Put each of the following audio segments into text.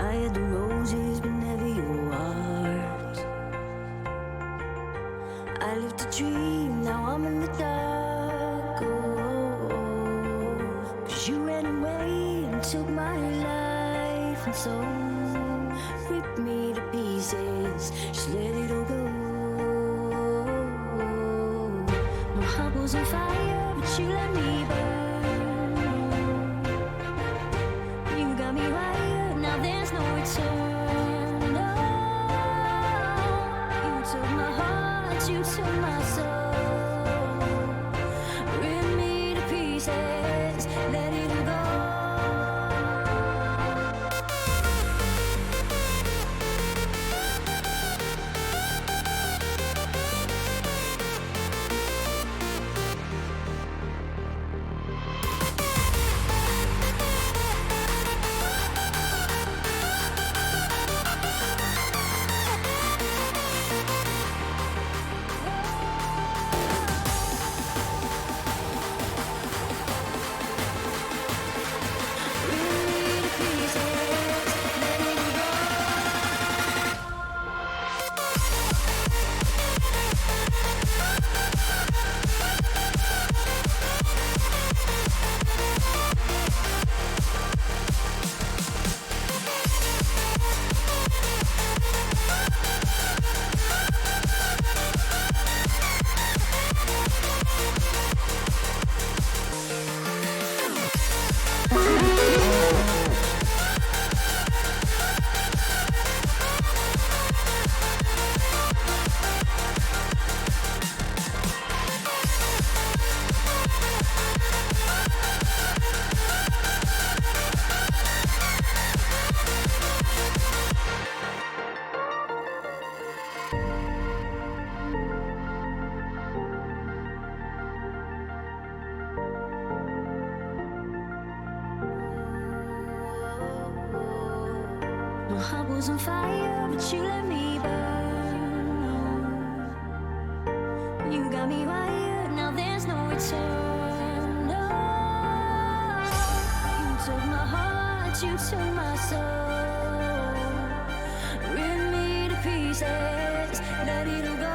I had the roses, but never your heart. I lived a dream, now I'm in the dark. Oh, 'cause you ran away and took my life, and so ripped me to pieces, just let it all go. My heart was on fire, but you let me burn. You got me wired, now there's no return. No, you took my heart, you took my soul, ripped me to pieces, let it all go. My heart was on fire, but you let me burn. You got me wired, now there's no return. No, you took my heart, you took my soul, ripped me to pieces, let it all go.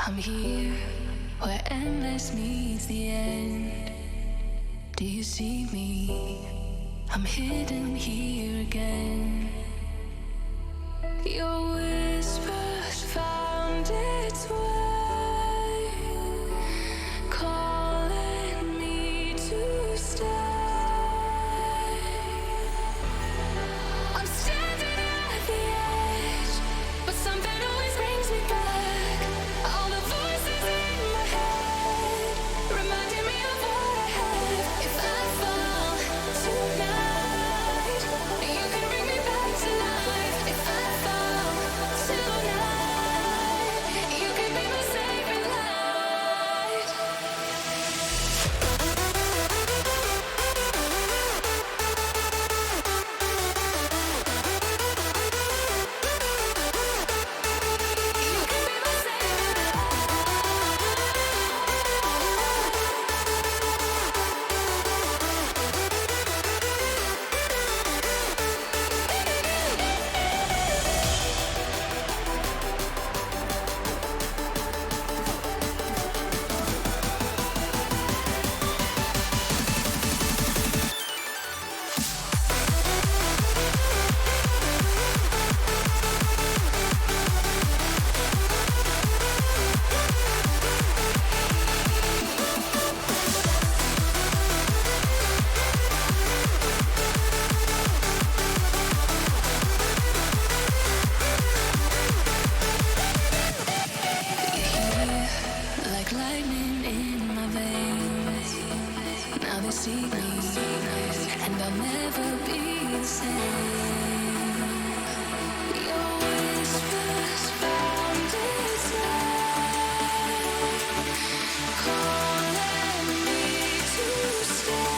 I'm here where endless meets the end. Do you see me? I'm hidden here again. Your whispers found its way, calling me to stay. I'm standing at the edge, but something always brings me back. All the voices in my head reminding me of what I have the same. Your whispers from dismay, calling me to stay.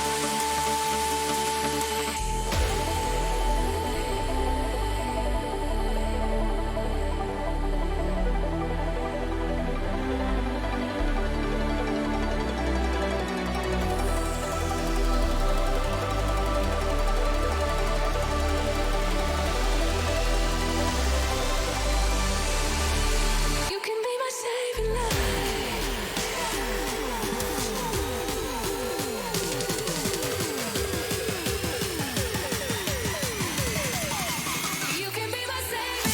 You can be my saving light. You can be my saving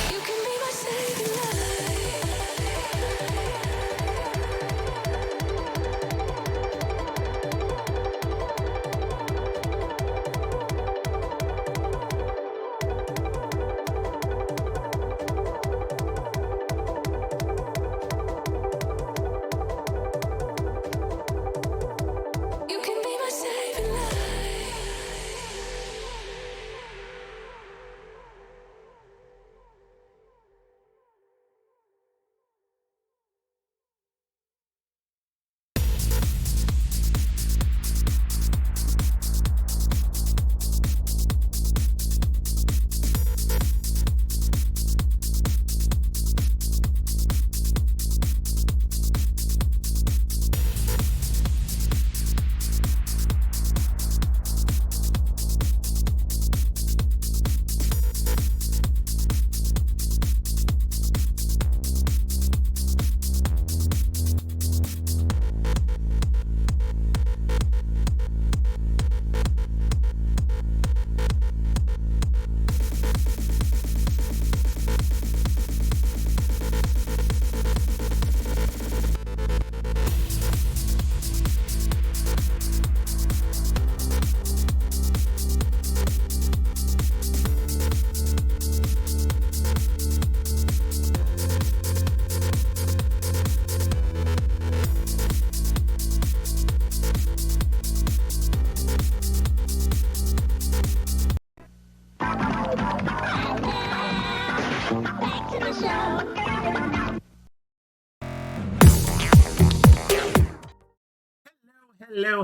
You can be my saving light. You can be my saving light.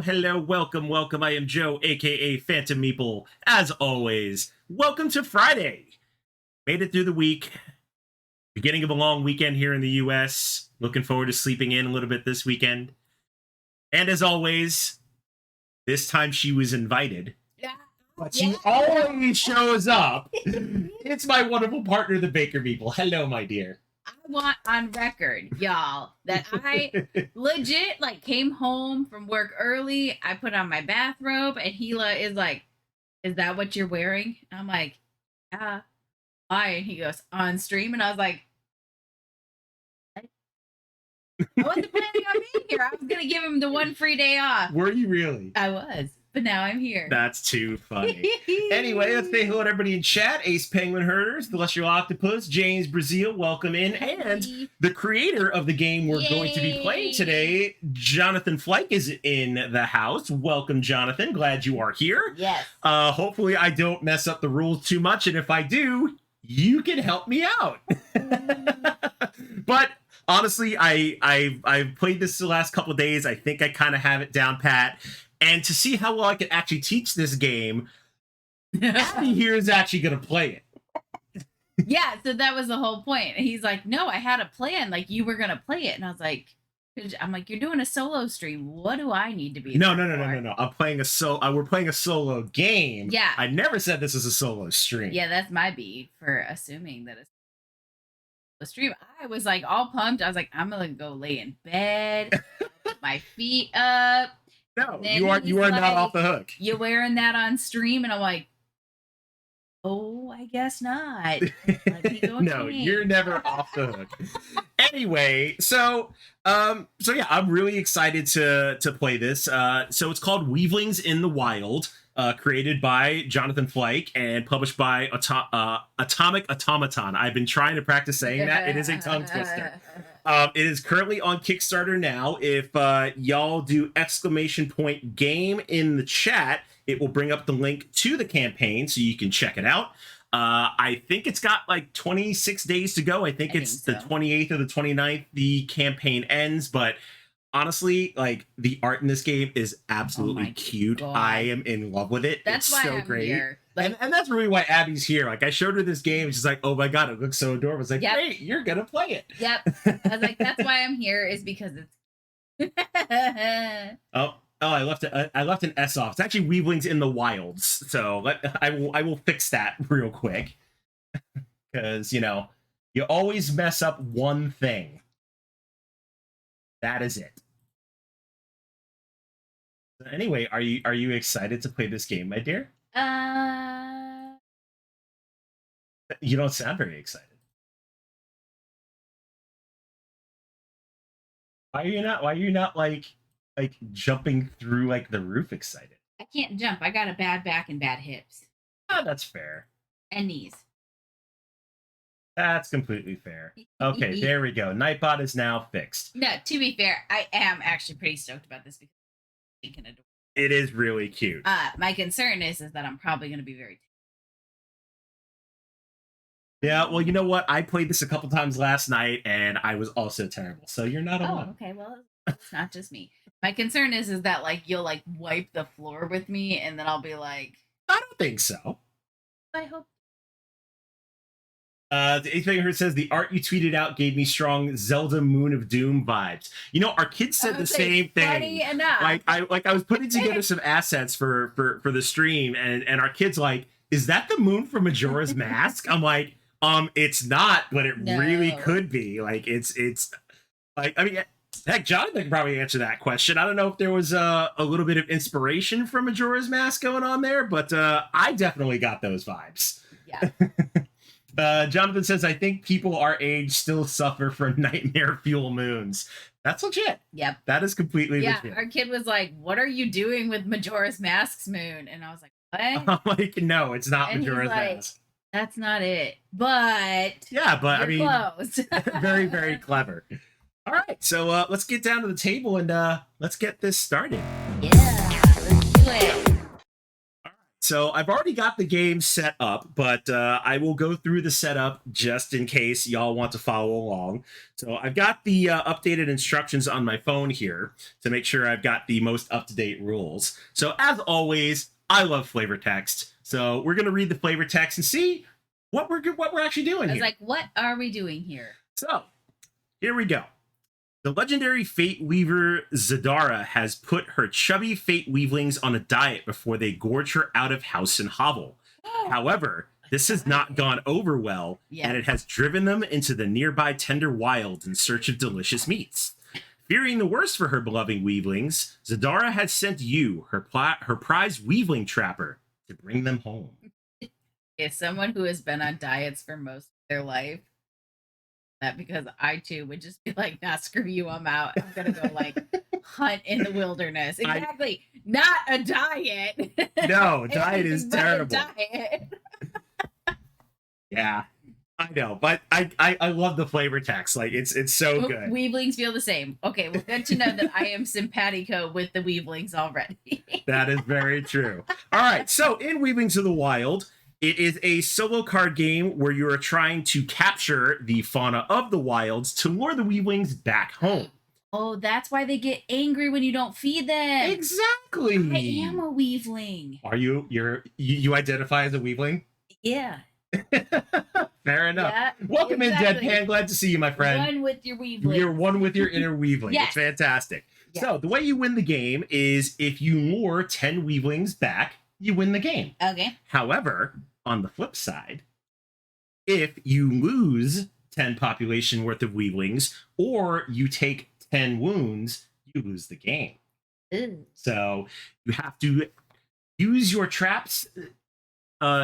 Hello, welcome. I am Joe, aka Phantom Meeple. As always, welcome to Friday. Made it through the week. Beginning of a long weekend here in the US. Looking forward to sleeping in a little bit this weekend. And as always, this time she was invited. But she always shows up. It's my wonderful partner, the Baker Meeple. Hello, my dear. I want on record, y'all, that I legit came home from work early. I put on my bathrobe, and Gila is like, "Is that what you're wearing?" And I'm like, "Yeah." Why? And he goes, "On stream," and I was like, "What?" I wasn't planning on being here. I was gonna give him the one free day off. Were you really? I was, but now I'm here. That's too funny. Anyway, let's say hello to everybody in chat. Ace Penguin Herders, the Celestial Octopus, James Brazil, welcome in. And the creator of the game we're going to be playing today, Jonathan Flyke, is in the house. Welcome, Jonathan. Glad you are here. Yes. Hopefully I don't mess up the rules too much, and if I do, you can help me out. But honestly, I've played this the last couple of days. I think I kind of have it down pat. And to see how well I can actually teach this game, Abby here is actually going to play it. Yeah, so that was the whole point. And he's like, "No, I had a plan. Like, you were going to play it." And I was like, I'm like, you're doing a solo stream. What do I need to be? No, there no, no, no, for? no, no. I'm playing a we're playing a solo game. Yeah. I never said this is a solo stream. Yeah, that's my beat for assuming that it's a stream. I was like all pumped. I was like, I'm gonna go lay in bed, put my feet up. No, Then you are he's not like, off the hook. You wearing that on stream? And I'm like, oh, I guess not. Let me go No, change. you're never off the hook. Anyway, so yeah, I'm really excited to play this. So it's called Weavlings in the Wild, created by Jonathan Fleck and published by Atomic Automaton. I've been trying to practice saying that. It is a tongue twister. It is currently on Kickstarter now. If y'all do !game in the chat, it will bring up the link to the campaign so you can check it out. I think it's got like 26 days to go. I think it's the 28th or the 29th the campaign ends, but honestly, like the art in this game is absolutely cute. God. I am in love with it. That's it's why so I'm great. here. Like, And that's really why Abby's here. Like I showed her this game, she's like, "Oh my god, it looks so adorable." I was like, Yep. "Great, you're gonna play it." Yep. I was like, that's why I'm here, is because it's Oh, I left an S off. It's actually Weavlings in the Wilds. So I will fix that real quick. Because, you know, you always mess up one thing. That is it. So anyway, are you excited to play this game, my dear? You don't sound very excited. Why are you not like jumping through like the roof excited? I can't jump. I got a bad back and bad hips. Oh, that's fair. And knees. That's completely fair. Okay, there we go. Nightbot is now fixed. No, to be fair, I am actually pretty stoked about this because I think it is really cute. My concern is that I'm probably going to be very. Yeah, well, you know what? I played this a couple times last night, and I was also terrible. So you're not alone. Oh, okay. Well, it's not just me. My concern is that like you'll like wipe the floor with me, and then I'll be like, I don't think so. I hope. The eighth finger says the art you tweeted out gave me strong Zelda Moon of Doom vibes. You know, our kids said the same thing. Funny enough. I was putting together some assets for the stream, and our kids like, is that the moon from Majora's Mask? I'm like, it's not, but it really could be. Like it's like, I mean, heck, Jonathan can probably answer that question. I don't know if there was a little bit of inspiration from Majora's Mask going on there, but I definitely got those vibes. Yeah. Jonathan says, I think people our age still suffer from nightmare fuel moons. That's legit. Yep. That is completely legit. Yeah, our kid was like, what are you doing with Majora's Mask's moon? And I was like, what? I'm like, no, it's not And Majora's he's like, Mask. That's not it. But Yeah, but I mean, close. very, very clever. All right, so let's get down to the table and let's get this started. Yeah, let's do it. So I've already got the game set up, but I will go through the setup just in case y'all want to follow along. So I've got the updated instructions on my phone here to make sure I've got the most up-to-date rules. So as always, I love flavor text. So we're going to read the flavor text and see what we're actually doing I was here. like, what are we doing here? So here we go. The legendary Fate Weaver Zadara has put her chubby Fate Weavlings on a diet before they gorge her out of house and hovel. However, this has not gone over well, and it has driven them into the nearby tender wilds in search of delicious meats. Fearing the worst for her beloved Weavlings, Zadara has sent you, her prize Weavling trapper, to bring them home. As someone who has been on diets for most of their life, that because I too would just be like, nah, screw you, I'm out. I'm gonna go like hunt in the wilderness. Exactly. Not a diet. No, diet is But a terrible. diet. Yeah, I know, but I love the flavor text. Like it's so good. Weavlings feel the same. Okay, well, good to know that I am simpatico with the Weavlings already. That is very true. All right, so in Weavlings of the Wild, it is a solo card game where you are trying to capture the fauna of the wilds to lure the Weavlings back home. Oh, that's why they get angry when you don't feed them. Exactly. I am a Weavling. Are you? You identify as a Weavling? Yeah. Fair enough. Yeah, Welcome exactly. in, Deadpan. Glad to see you, my friend. One with your Weavlings. You're one with your inner Weavling. Yes. It's fantastic. Yes. So the way you win the game is if you lure 10 Weavlings back, you win the game. Okay. However, on the flip side, if you lose 10 population worth of Weavlings or you take 10 wounds, you lose the game. Ooh. So you have to use your traps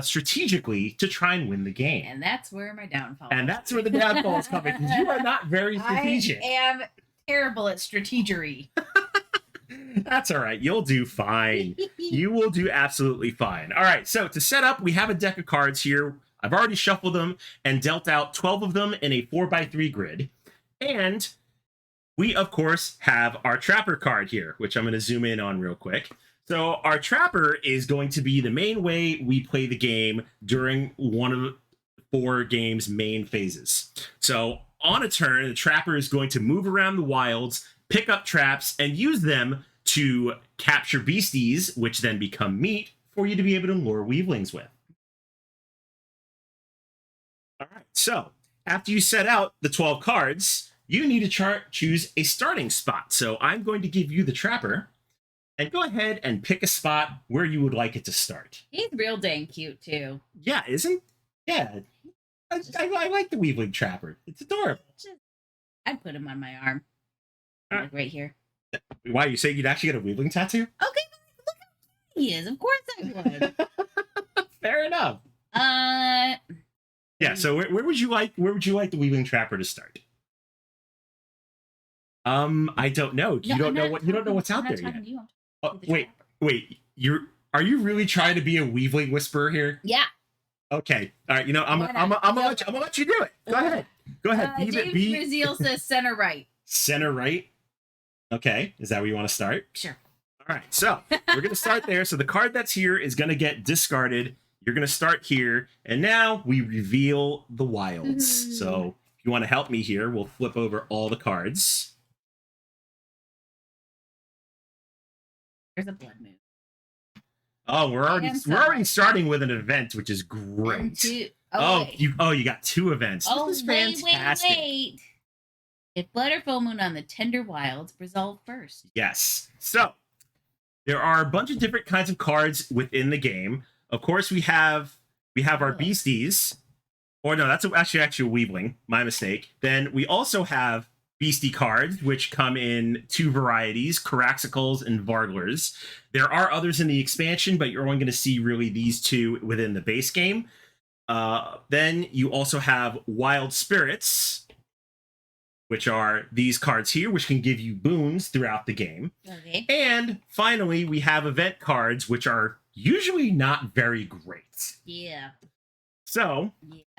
strategically to try and win the game. And that's where my downfall. And that's where the downfall is coming, because you are not very strategic. I am terrible at strategery. That's all right. You'll do fine. You will do absolutely fine. All right. So to set up, we have a deck of cards here. I've already shuffled them and dealt out 12 of them in a 4x3 grid. And we, of course, have our Trapper card here, which I'm going to zoom in on real quick. So our Trapper is going to be the main way we play the game during one of 4 games' main phases. So on a turn, the Trapper is going to move around the wilds, pick up traps, and use them to capture beasties, which then become meat for you to be able to lure Weavlings with. All right, so after you set out the 12 cards, you need to choose a starting spot. So I'm going to give you the Trapper, and go ahead and pick a spot where you would like it to start. He's real dang cute too. Yeah, isn't? Yeah, I like the Weavling Trapper. It's adorable. I'd put him on my arm, like right here. Why, you say you'd actually get a Weavling tattoo? Okay, look how cute he is. Of course I would. Fair enough. Yeah. So where would you like the Weavling Trapper to start? I don't know. You don't know what's out there yet. Oh, wait. Are you really trying to be a Weavling whisperer here? Yeah. Okay. All right. I'm gonna let you do it. Go ahead. James Brazil says center right. Center right. Okay. Is that where you want to start? Sure. All right. So we're gonna start there. So the card that's here is gonna get discarded. You're gonna start here, and now we reveal the wilds. So if you want to help me here, we'll flip over all the cards. There's a blood moon. Oh, we're already starting with an event, which is great. You got 2 events. This is fantastic. Wait. If blood or full moon on the tender wilds, resolve first. Yes. So there are a bunch of different kinds of cards within the game. Of course, we have our beasties. Or no, that's actually a Weavling. My mistake. Then we also have beastie cards, which come in 2 varieties, Caraxicles and Varglers. There are others in the expansion, but you're only going to see really these 2 within the base game. Then you also have Wild Spirits, which are these cards here, which can give you boons throughout the game. Okay. And finally, we have event cards, which are usually not very great. Yeah. So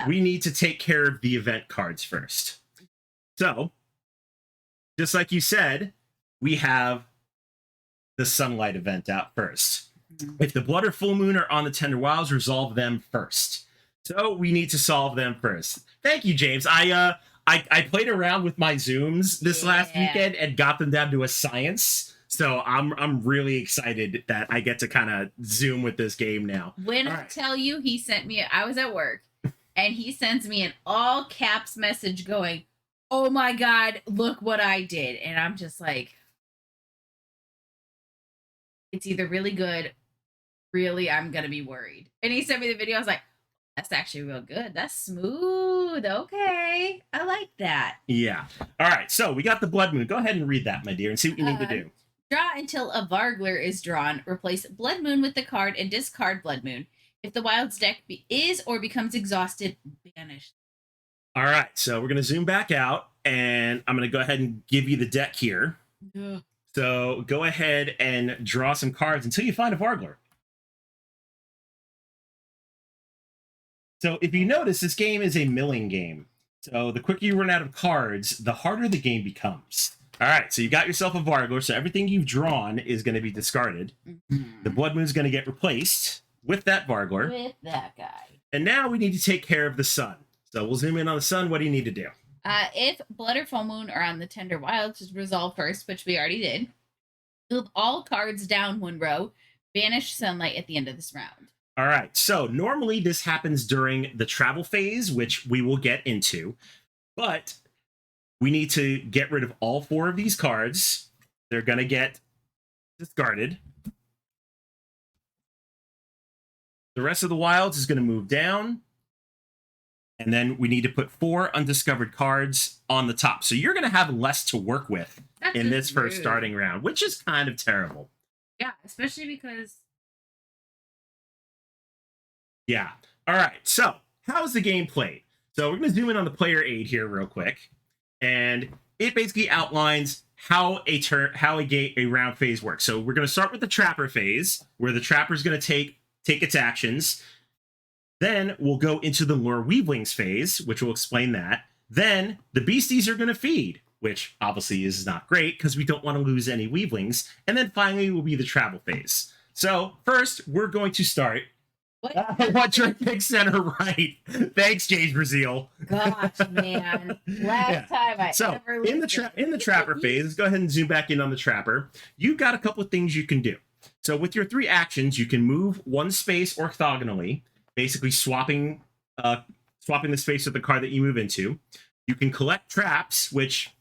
we need to take care of the event cards first. So just like you said, we have the sunlight event out first. If the blood or full moon are on the tender wilds, resolve them first. So we need to solve them first. Thank you, James. I played around with my zooms this last weekend and got them down to a science. So I'm really excited that I get to kind of zoom with this game now. When I tell you, he sent me, I was at work, and he sends me an all caps message going, "Oh my God, look what I did." And I'm just like, it's either really good, really, I'm going to be worried. And he sent me the video. I was like, that's actually real good. That's smooth. Okay. I like that. Yeah. All right. So we got the blood moon. Go ahead and read that, my dear, and see what you need to do. Draw until a Vargler is drawn. Replace Blood Moon with the card and discard Blood Moon. If the Wild's deck is or becomes exhausted, banish. All right. So we're going to zoom back out, and I'm going to go ahead and give you the deck here. Yeah. So go ahead and draw some cards until you find a Vargler. So if you notice, this game is a milling game. So the quicker you run out of cards, the harder the game becomes. All right, so you got yourself a Vargler, so everything you've drawn is going to be discarded. The Blood Moon's going to get replaced with that Vargler. With that guy. And now we need to take care of the sun. So we'll zoom in on the sun. What do you need to do? If Blood or Full Moon are on the Tender Wilds, just resolve first, which we already did. Move all cards down 1 row. Banish Sunlight at the end of this round. All right. So normally this happens during the travel phase, which we will get into, but we need to get rid of all 4 of these cards. They're going to get discarded. The rest of the wilds is going to move down. And then we need to put 4 undiscovered cards on the top. So you're going to have less to work with in this first starting round, which is kind of terrible. Yeah, especially because... Yeah. All right. So how's the game played? So we're going to zoom in on the player aid here real quick. And it basically outlines how a round phase works. So we're going to start with the trapper phase, where the trapper is going to take its actions. Then we'll go into the lure weavlings phase, which will explain that. Then the beasties are going to feed, which obviously is not great because we don't want to lose any weavlings. And then finally will be the travel phase. So first, we're going to start. What your pick center right? Thanks, James Brazil. Gosh, man! Last time I ever in the trapper phase, let's go ahead and zoom back in on the trapper. You've got a couple of things you can do. So with your 3 actions, you can move 1 space orthogonally, basically swapping the space of the card that you move into. You can collect traps, which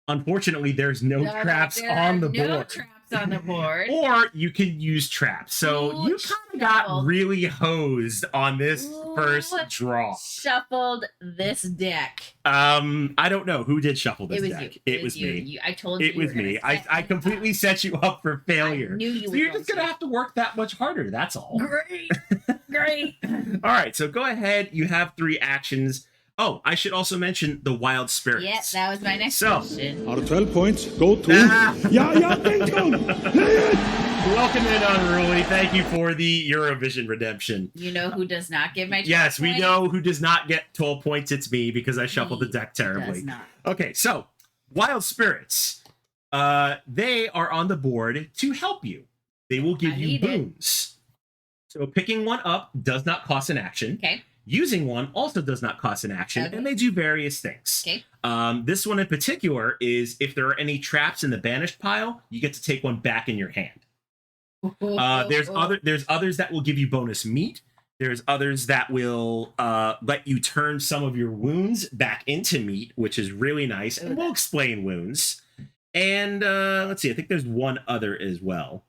unfortunately there's no traps on the board. Traps on the board. Or you can use traps. So you kind of got really hosed on this first draw. Shuffled this deck. I don't know who did shuffle this deck. It was me. I told you. It was me. I completely set you up for failure. I knew you so you're just gonna have to work that much harder. That's all. Great. All right. So go ahead. You have 3 actions. Oh, I should also mention the wild spirits. Yeah, that was my next question. Out of 12 points, go to... Yeah, ding dong! Welcome in, Unruly. Thank you for the Eurovision redemption. You know who does not get my 12 Yes, points? we know who does not get 12 points. It's me because I shuffled the deck terribly. Does not. Okay, so wild spirits. They are on the board to help you. They will give you boons. So picking one up does not cost an action. Okay. Using one also does not cost an action, and they do various things. Okay. This one in particular is if there are any traps in the banished pile, you get to take one back in your hand. There's others that will give you bonus meat. There's others that will let you turn some of your wounds back into meat, which is really nice. And we'll explain wounds. And let's see, I think there's one other as well.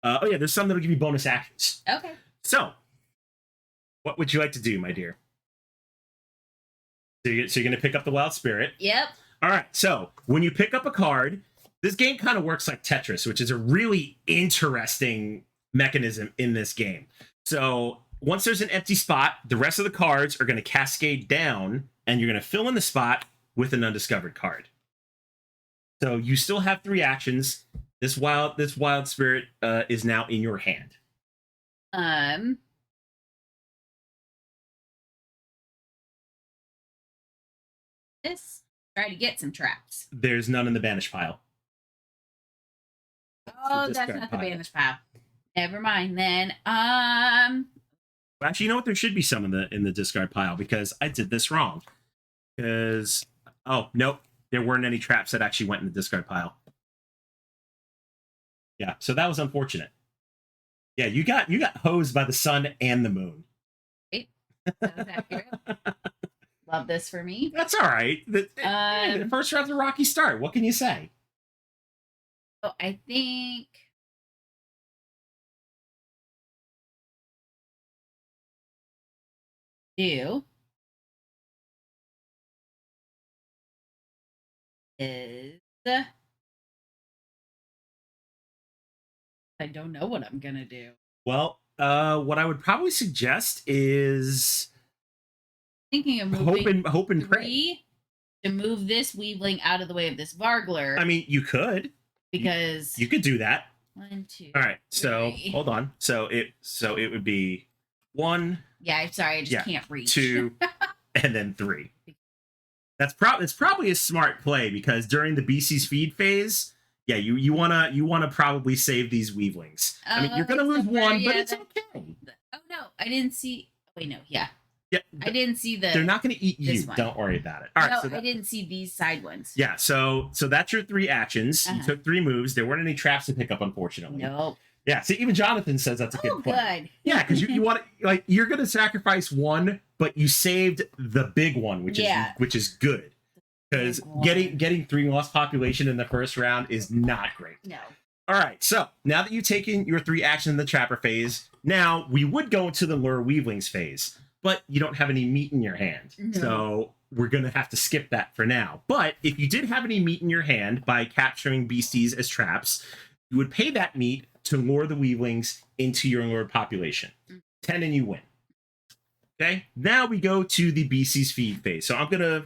There's some that'll give you bonus actions. Okay. So, what would you like to do, my dear? So you're going to pick up the wild spirit. Yep. All right. So when you pick up a card, this game kind of works like Tetris, which is a really interesting mechanism in this game. So once there's an empty spot, the rest of the cards are going to cascade down, and you're going to fill in the spot with an undiscovered card. So you still have 3 actions. This wild spirit is now in your hand. Try to get some traps. There's none in the banished pile. Oh, that's not the banished pile. Never mind then. Actually, you know what? There should be some in the discard pile because I did this wrong. Because nope, there weren't any traps that actually went in the discard pile. Yeah, so that was unfortunate. Yeah, you got hosed by the sun and the moon. Right. That was accurate. Love this for me. That's all right. The first round's a rocky start. What can you say? Oh, I think is I don't know what I'm gonna do. Well, what I would probably suggest is Thinking of moving hope and pray to move this Weavling out of the way of this Vargler. I mean, you could because you could do that. 1, 2. All right, so 3. hold on. So it would be 1. Yeah, I'm sorry, I just can't reach. 2, and then 3. That's probably a smart play because during the BC's feed phase, yeah, you wanna probably save these Weavlings. I mean, you're gonna lose one, but it's okay. Oh no, I didn't see. Wait, no, yeah. Yeah, I didn't see they're not going to eat you. one. Don't worry about it. All right, I didn't see these side ones. Yeah, so that's your 3 actions. You took 3 moves. There weren't any traps to pick up, unfortunately. Nope. Yeah, see, even Jonathan says that's a good Oh, point. good. Yeah, because you want to, like, you're gonna sacrifice one, but you saved the big one, which is good. Because getting 3 lost population in the first round is not great. No. All right, so now that you've taken your 3 actions in the trapper phase, now we would go into the lure weavlings phase, but you don't have any meat in your hand. No. So we're going to have to skip that for now. But if you did have any meat in your hand by capturing beasties as traps, you would pay that meat to lure the weavlings into your lured population. 10 and you win. Okay, now we go to the beasties feed phase. So I'm going to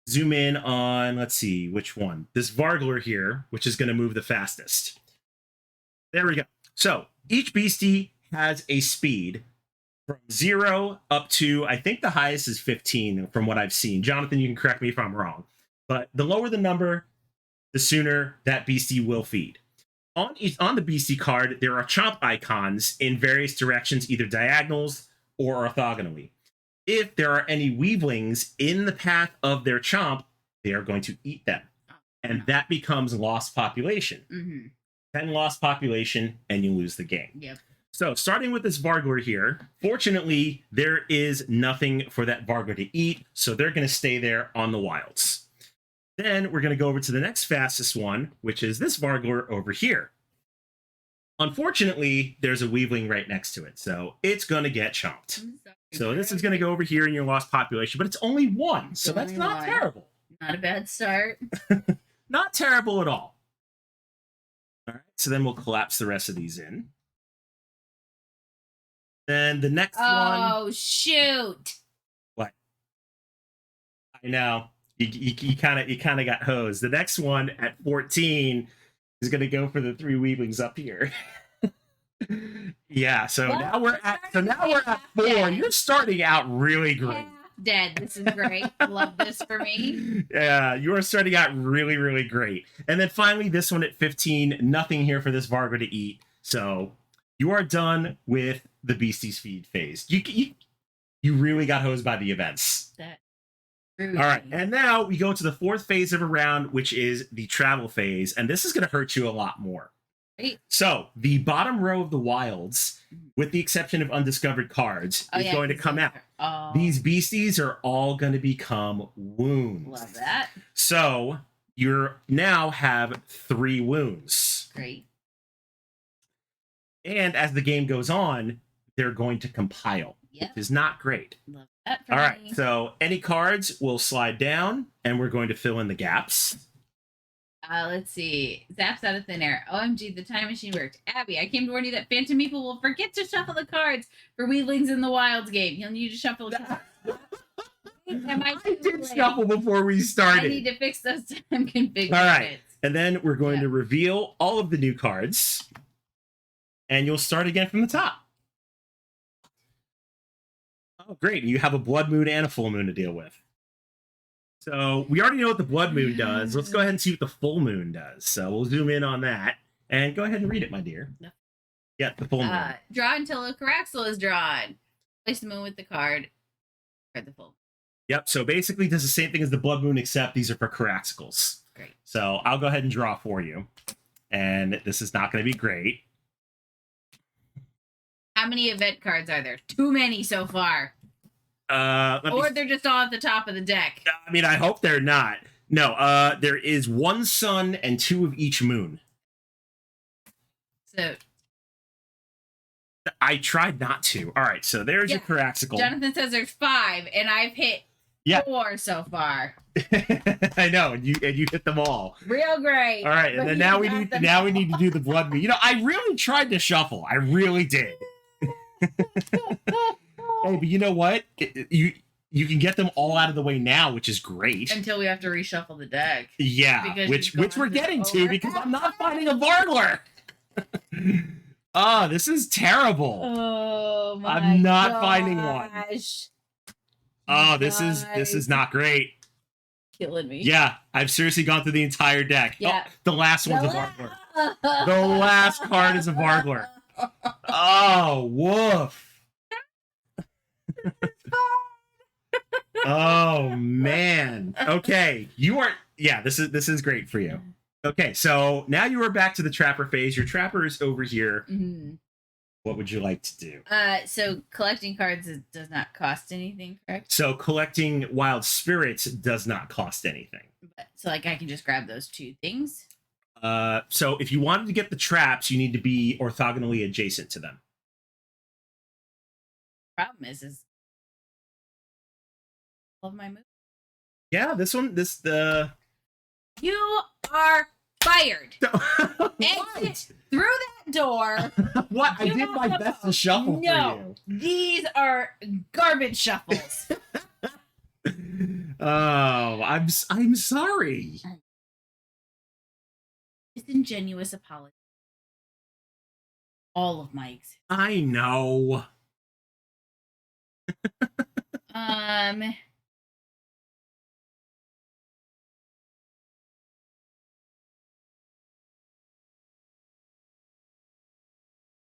zoom in on, let's see, which one? This Vargler here, which is going to move the fastest. There we go. So each beastie has a speed from 0 up to, I think the highest is 15 from what I've seen. Jonathan, you can correct me if I'm wrong. But the lower the number, the sooner that beastie will feed. On the beastie card, there are chomp icons in various directions, either diagonals or orthogonally. If there are any weavlings in the path of their chomp, they are going to eat them. And that becomes lost population. Mm-hmm. 10 lost population, and you lose the game. Yep. So starting with this Vargler here, fortunately, there is nothing for that Vargler to eat, so they're going to stay there on the wilds. Then we're going to go over to the next fastest one, which is this Vargler over here. Unfortunately, there's a weavling right next to it, so it's going to get chomped. So this is going to go over here in your lost population, but it's only 1, so that's not terrible. Not a bad start. Not terrible at all. All right, so then we'll collapse the rest of these in. Then the next one. Oh, shoot. What? I know. You kind of got hosed. The next one at 14 is going to go for the 3 weavlings up here. Yeah, so Well, now we're at 4. dead. You're starting out really great. Half dead. This is great. Love this for me. Yeah, you are starting out really, really great. And then finally, this one at 15, nothing here for this Vargo to eat. So you are done with the Beasties feed phase. You really got hosed by the events. All right, and now we go to the 4th phase of a round, which is the travel phase, and this is going to hurt you a lot more. Right. So the bottom row of the wilds, with the exception of undiscovered cards, is going to come out. Oh, These beasties are all going to become wounds. love that. So you now have 3 wounds. Great. And as the game goes on, they're going to compile, Yep. which is not great. Love that for All right, me. so any cards will slide down, and we're going to fill in the gaps. Let's see. Zaps out of thin air. OMG, the time machine worked. Abby, I came to warn you that Phantom Meeple will forget to shuffle the cards for Weavlings in the Wilds game. He'll need to shuffle. I did shuffle before we started. I need to fix those time configurations. All right, and then we're going to reveal all of the new cards, and you'll start again from the top. Oh, great. You have a blood moon and a full moon to deal with. So we already know what the blood moon does. Let's go ahead and see what the full moon does. So we'll zoom in on that. And go ahead and read it, my dear. No. Yeah, the full moon. Draw until a Caraxel is drawn. Place the moon with the card. Or the full. Yep, so basically does the same thing as the blood moon, except these are for Caraxicles. Great. So I'll go ahead and draw for you. And this is not going to be great. How many event cards are there? Too many so far. Or They're just all at the top of the deck. I mean, I hope they're not. No, there is 1 sun and 2 of each moon. So I tried not to. All right, so there's your Caraxicle. Jonathan says there's 5, and I've hit 4 so far. I know, and you hit them all. Real great. All right, and then now we need to do the blood moon. You know, I really tried to shuffle. I really did. Hey, but you know what? You can get them all out of the way now, which is great. Until we have to reshuffle the deck. Yeah, which we're getting to because I'm not finding a Vargler. Oh, this is terrible. Oh my! I'm not finding one. Oh, this Guys. is not great. Killing me. Yeah, I've seriously gone through the entire deck. Yeah. Oh, the last one's a Vargler. The last card is a Vargler. Oh, woof. Oh man. Okay, you are. Yeah, this is great for you. Okay, so now you are back to the trapper phase. Your trapper is over here. Mhm. What would you like to do? So collecting cards does not cost anything, correct? So collecting wild spirits does not cost anything. So like I can just grab those two things. So if you wanted to get the traps, you need to be orthogonally adjacent to them. Problem is love my move. Yeah, the You are fired. what? Exit through that door. What? I You did my have best to shuffle No, these are garbage shuffles. for you. Oh, I'm sorry. Disingenuous apology. All of my existence. I know.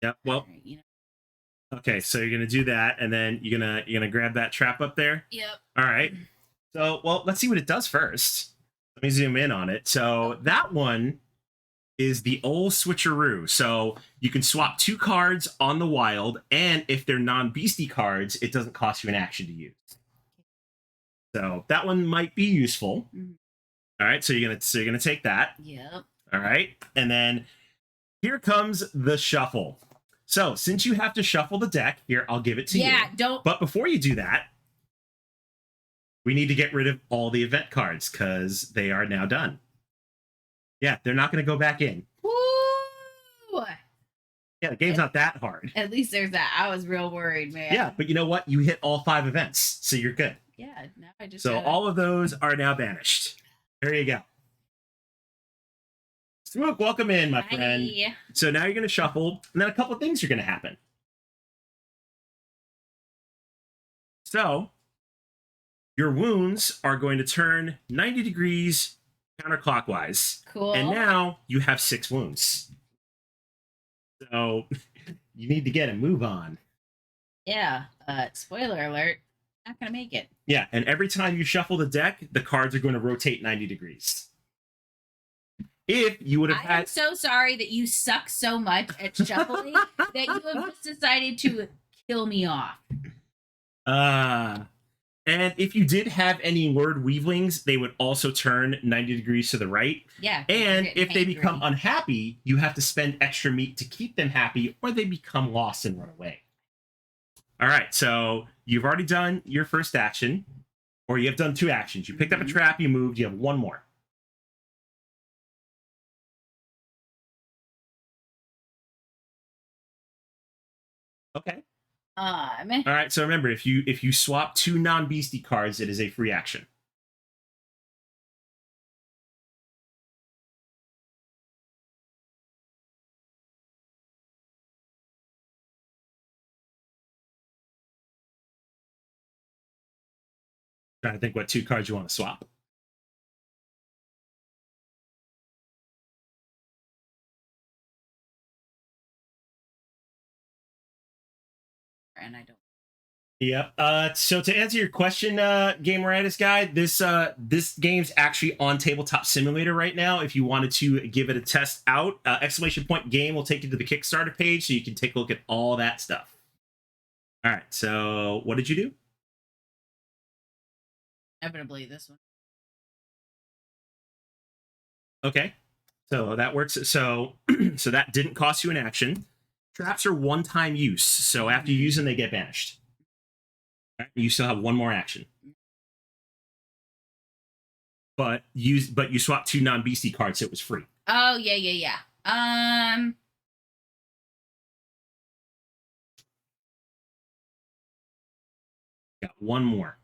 Yep. Well, alright, you know. okay. So you're gonna do that, and then you're gonna grab that trap up there. Yep. All right. So, well, let's see what it does first. Let me zoom in on it. So that one is the old switcheroo. So you can swap 2 cards on the wild, and if they're non-beastie cards, it doesn't cost you an action to use. So that one might be useful. Mhm. All right, so you're gonna take that. Yep. All right, and then here comes the shuffle. So since you have to shuffle the deck, here I'll give it to you. Yeah, don't. But before you do that, we need to get rid of all the event cards because they are now done. Yeah, they're not going to go back in. Woo! Yeah, the game's not that hard. At least there's that. I was real worried, man. Yeah, but you know what? You hit all 5 events, so you're good. Yeah, now I just. So gotta- all of those are now banished. There you go. Smoke, welcome in, my friend. Bye. So now you're going to shuffle, and then a couple of things are going to happen. So your wounds are going to turn 90 degrees counterclockwise. Cool. And now you have 6 wounds. So you need to get a move on. Yeah. Spoiler alert. Not gonna make it. Yeah, and every time you shuffle the deck, the cards are going to rotate 90 degrees. If you would have I am had so sorry that you suck so much at shuffling that you have just decided to kill me off. and if you did have any word weavlings, they would also turn 90 degrees to the right. Yeah. And you're getting if they hangry. become unhappy, you have to spend extra meat to keep them happy, or they become lost and run away. All right, so you've already done your first action, or you have done 2 actions. You picked up a trap, you moved, you have 1 more. Okay. All right, so remember, if you swap 2 non-beastie cards, it is a free action. Trying to think what 2 cards you want to swap. and I don't. Yep. So to answer your question, Gameritis guy, this game's actually on Tabletop Simulator right now. If you wanted to give it a test out, !game will take you to the Kickstarter page, so you can take a look at all that stuff. All right. So what did you do? Inevitably, this one. Okay. So that works. So so that didn't cost you an action. Traps are one-time use, so after you use them, they get banished. All right, you still have 1 more action. But you swapped 2 non-beastie cards, so it was free. Oh yeah. Got 1 more.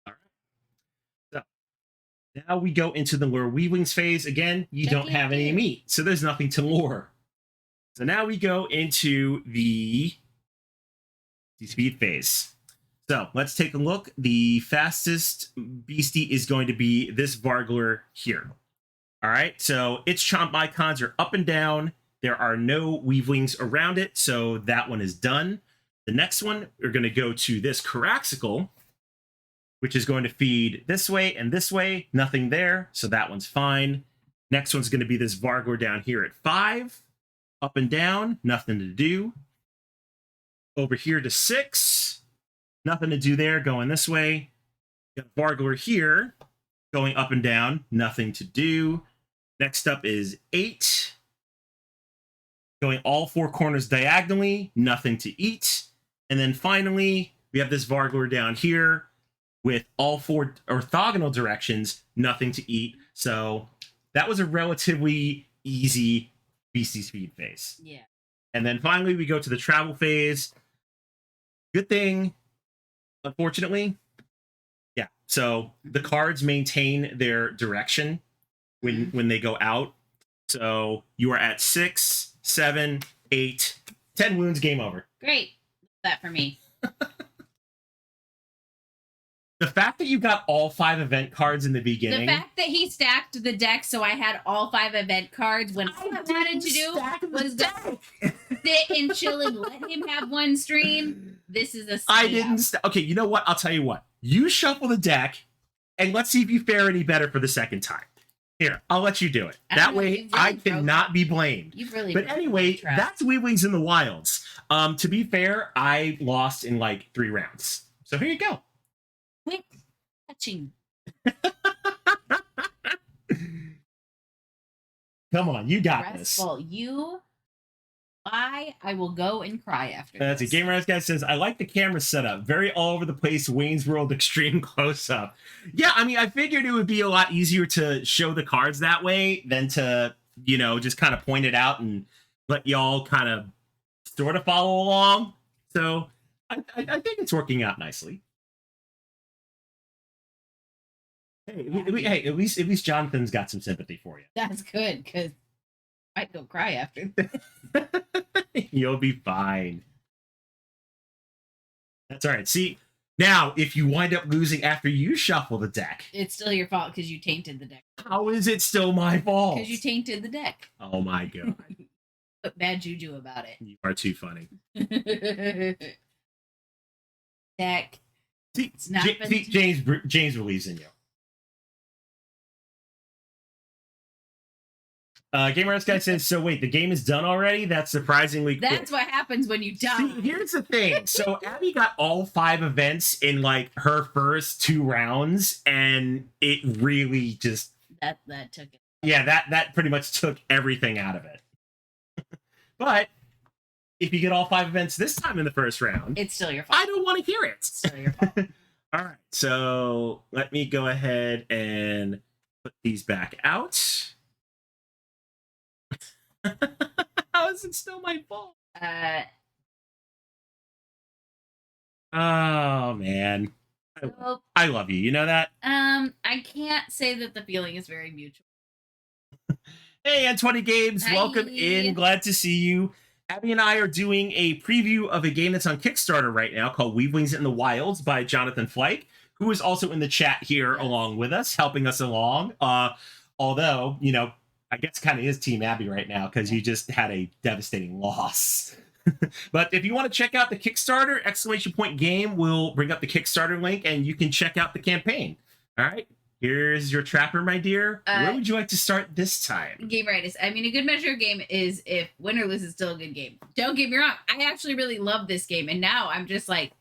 All right. So now we go into the lure weavlings phase. Again, you don't have any meat, so there's nothing to lure. So now we go into the speed phase. So let's take a look. The fastest beastie is going to be this Vargler here. All right, so its chomp icons are up and down. There are no weavlings around it, so that one is done. The next one, we're going to go to this Caraxical, which is going to feed this way and this way. Nothing there, so that one's fine. Next one's going to be this Vargor down here at 5. Up and down, nothing to do. Over here to 6. Nothing to do there, going this way. Got Vargor here, going up and down, nothing to do. Next up is 8. Going all 4 corners diagonally, nothing to eat. And then finally, we have this Vargor down here with all 4 orthogonal directions, nothing to eat. So that was a relatively easy Beastie Speed phase. Yeah. And then finally, we go to the travel phase. Good thing, unfortunately. Yeah. So the cards maintain their direction when they go out. So you are at 6, 7, 8, 10 wounds, game over. Great. That for me. The fact that you got all 5 event cards in the beginning. The fact that he stacked the deck so I had all 5 event cards when all I wanted to do was go sit and chill and let him have one stream. This is a I didn't. Okay, you know what? I'll tell you what. You shuffle the deck, and let's see if you fare any better for the second time. Here, I'll let you do it. That way, I cannot be blamed. You've really. But anyway, that's Weavlings in the Wilds. To be fair, I lost in like 3 rounds. So here you go. Quick touching. Come on, you got Restful. this. I will go and cry after That's this. a Gamer Eyes guy says, I like the camera setup. Very all over the place, Wayne's World extreme close up. Yeah, I mean, I figured it would be a lot easier to show the cards that way than to, you know, just kind of point it out and let y'all kind of sort of follow along. So I think it's working out nicely. Hey, at least Jonathan's got some sympathy for you. That's good, because I'd go cry after this. You'll be fine. That's all right. See, now if you wind up losing after you shuffle the deck, It's still your fault because you tainted the deck. how is it still my fault? Because you tainted the deck. Oh my god. Put bad juju about You are too funny. it. Deck. See, It's not been- James believes in you. Gamer Arts guy says, so wait, the game is done already? That's surprisingly quick. That's what happens when you die. See, here's the thing. So Abby got all 5 events in like her first 2 rounds, and it really just That took it. yeah, that pretty much took everything out of it. But if you get all 5 events this time in the first round, It's still your fault. I don't want to hear it. It's still your fault. All right, so let me go ahead and put these back out. How is it still my fault? Oh man, So, I love you. You know that. I can't say that the feeling is very mutual. Hey, N20 Games, Hi. welcome in. Glad to see you. Abby and I are doing a preview of a game that's on Kickstarter right now called Weavlings in the Wilds by Jonathan Flake, who is also in the chat here along with us, helping us along. Although, you know, I guess kind of is Team Abby right now because you just had a devastating loss. But if you want to check out the Kickstarter, !game will bring up the Kickstarter link and you can check out the campaign. All right, here's your trapper, my dear. Where would you like to start this time? Game rightists. I mean, a good measure of game is if win or lose is still a good game. Don't get me wrong. I actually really love this game, and now I'm just like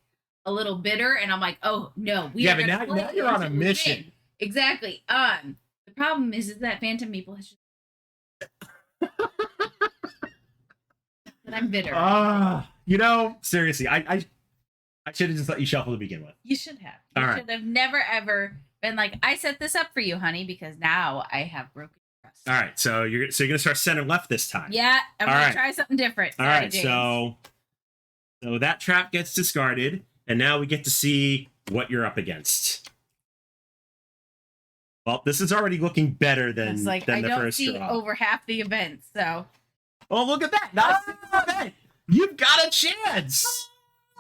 a little bitter, and I'm like, oh no, we Yeah, are but gonna now play you're on a until we mission. win. Exactly. The problem is that Phantom Meeple has just and I'm bitter. You know, seriously, I should have just let you shuffle to begin with. You should have. You All right. should have never ever been like, I set this up for you, honey, because now I have broken trust. All right, so you're gonna start center left this time. Yeah, I'm All gonna right. try something different. All Sorry, right, James. so that trap gets discarded, and now we get to see what you're up against. Well, this is already looking better than, it's like than I the don't first see draw. over half the events, so Oh, look at that! Not a single event. You've got a chance.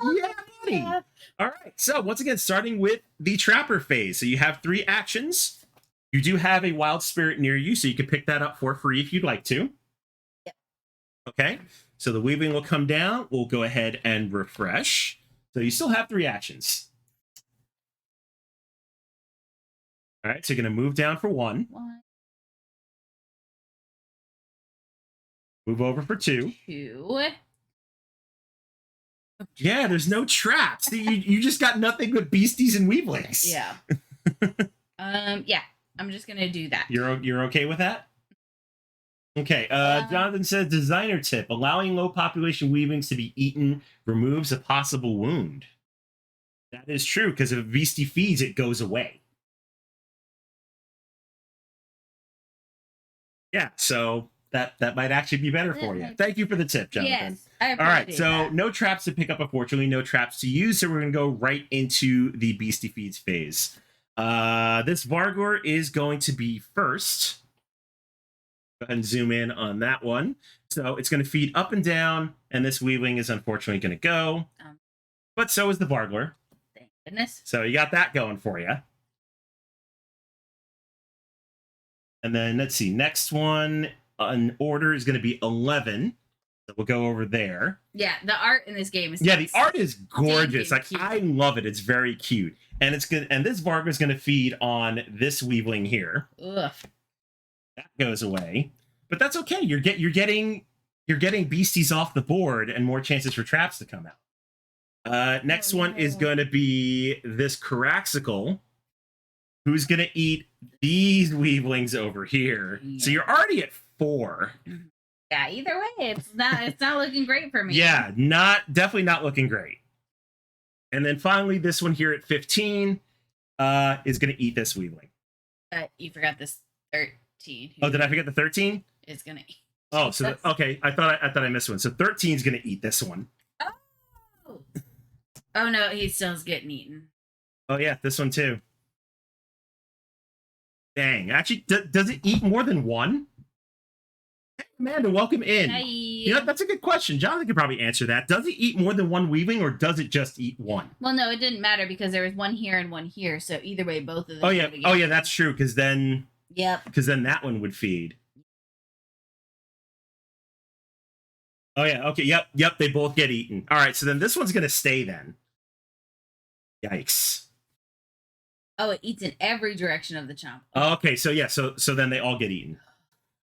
Yeah, buddy. All right. So once again, starting with the Trapper phase. So you have 3 actions. You do have a Wild Spirit near you, so you can pick that up for free if you'd like to. Yep. Okay, so the weaving will come down. We'll go ahead and refresh. So you still have 3 actions. All right, so you're going to move down for 1. Move over for 2. 2. Yeah, there's no traps. You just got nothing but beasties and weavlings. Yeah. Yeah, I'm just gonna do that. You're okay with that? Okay. Jonathan says designer tip: allowing low population weavlings to be eaten removes a possible wound. That is true because if a beastie feeds, it goes away. Yeah, so that might actually be better for you. Thank you for the tip, Jonathan. Yes, I appreciate All right, so that. no traps to pick up, unfortunately, no traps to use. So we're going to go right into the beastie feeds phase. This Vargor is going to be first. Go ahead and zoom in on that one. So it's going to feed up and down, and this weavling is unfortunately going to go. But so is the Vargor. Thank goodness. So you got that going for you. And then let's see, next one on order is going to be 11. So we'll go over there. Yeah, the art in this game is the art is gorgeous. Like cute. I love it. It's very cute, and it's good. And this Vargor is going to feed on this weavling here. Ugh. That goes away, but that's okay. You're getting beasties off the board and more chances for traps to come out. Next one is going to be this Caraxical, who's going to eat these weavlings over here. Yeah. So you're already at 4. Yeah, either way, it's not looking great for me. Yeah, definitely not looking great. And then finally, this one here at 15 is going to eat this weavling. You forgot this 13. Oh, did I forget the 13? Is gonna eat. Oh, so okay. I thought I missed one. So 13 is going to eat this one. Oh no, he still's getting eaten. Oh yeah, this one too. Dang. Actually, does it eat more than one? Hey, Amanda, welcome in. Hi. You know, that's a good question. Jonathan could probably answer that. Does it eat more than one weavling, or does it just eat one? Well, no, it didn't matter because there was one here and one here. So either way, both of them. Oh yeah, that's true. Because then that one would feed. Oh yeah, okay, yep. They both get eaten. All right, so then this one's gonna stay then. Yikes. Oh, it eats in every direction of the chomp. Okay, so yeah, so then they all get eaten.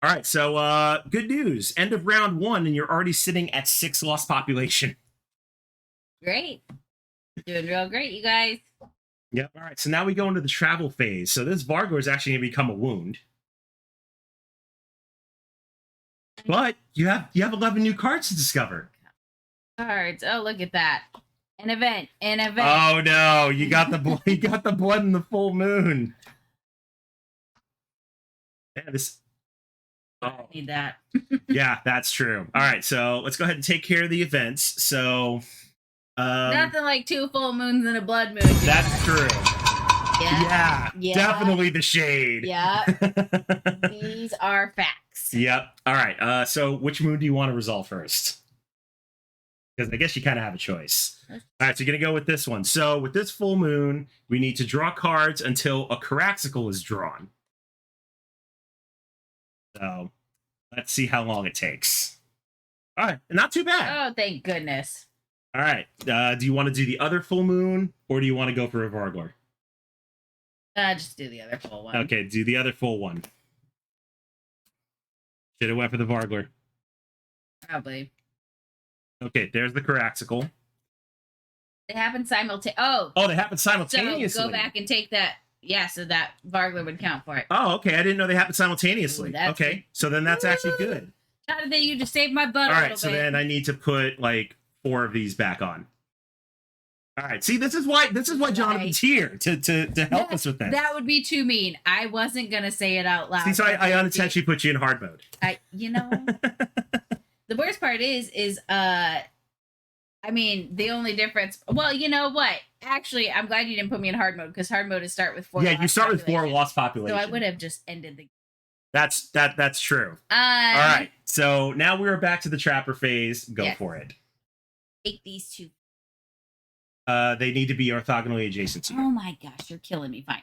All right, so good news. End of round 1, and you're already sitting at 6 lost population. Great. Doing real great, you guys. Yep. All right, so now we go into the travel phase. So this Vargor is actually going to become a wound. But you have 11 new cards to discover. Cards. Oh, look at that. An event. Oh no, you got the blood in the full moon. Yeah, this. I need that. Yeah, that's true. All right, so let's go ahead and take care of the events. So, nothing like 2 full moons and a blood moon. That's true. Yeah. Definitely the shade. Yeah. These are facts. Yep. All right. So which moon do you want to resolve first? Because I guess you kind of have a choice. All right, so you're going to go with this one. So with this full moon, we need to draw cards until a Caraxical is drawn. So let's see how long it takes. All right, not too bad. Oh, thank goodness. All right, do you want to do the other full moon, or do you want to go for a Vargor? Just do the other full one. Okay, do the other full one. Should have went for the Vargor. Probably. Okay, there's the Caraxical. They happen simultaneously. Oh, they happen simultaneously. So go back and take that. Yeah, so that Vargor would count for it. Oh, okay. I didn't know they happened simultaneously. Ooh, Okay, good. so then that's actually good. How did you just save my butt? All a right, little so bit. then I need to put like 4 of these back on. All right, see, this is why Jonathan's here to help us with that. That would be too mean. I wasn't gonna say it out loud. See, so I unintentionally put you in hard mode. The worst part is I mean, the only difference. Well, you know what? Actually, I'm glad you didn't put me in hard mode because hard mode is start with 4. Yeah, you start with 4 lost population. So I would have just ended the. That's true. All right, so now we're back to the trapper phase. Go for it. Take these 2. They need to be orthogonally adjacent to you. Oh my gosh, you're killing me. Fine.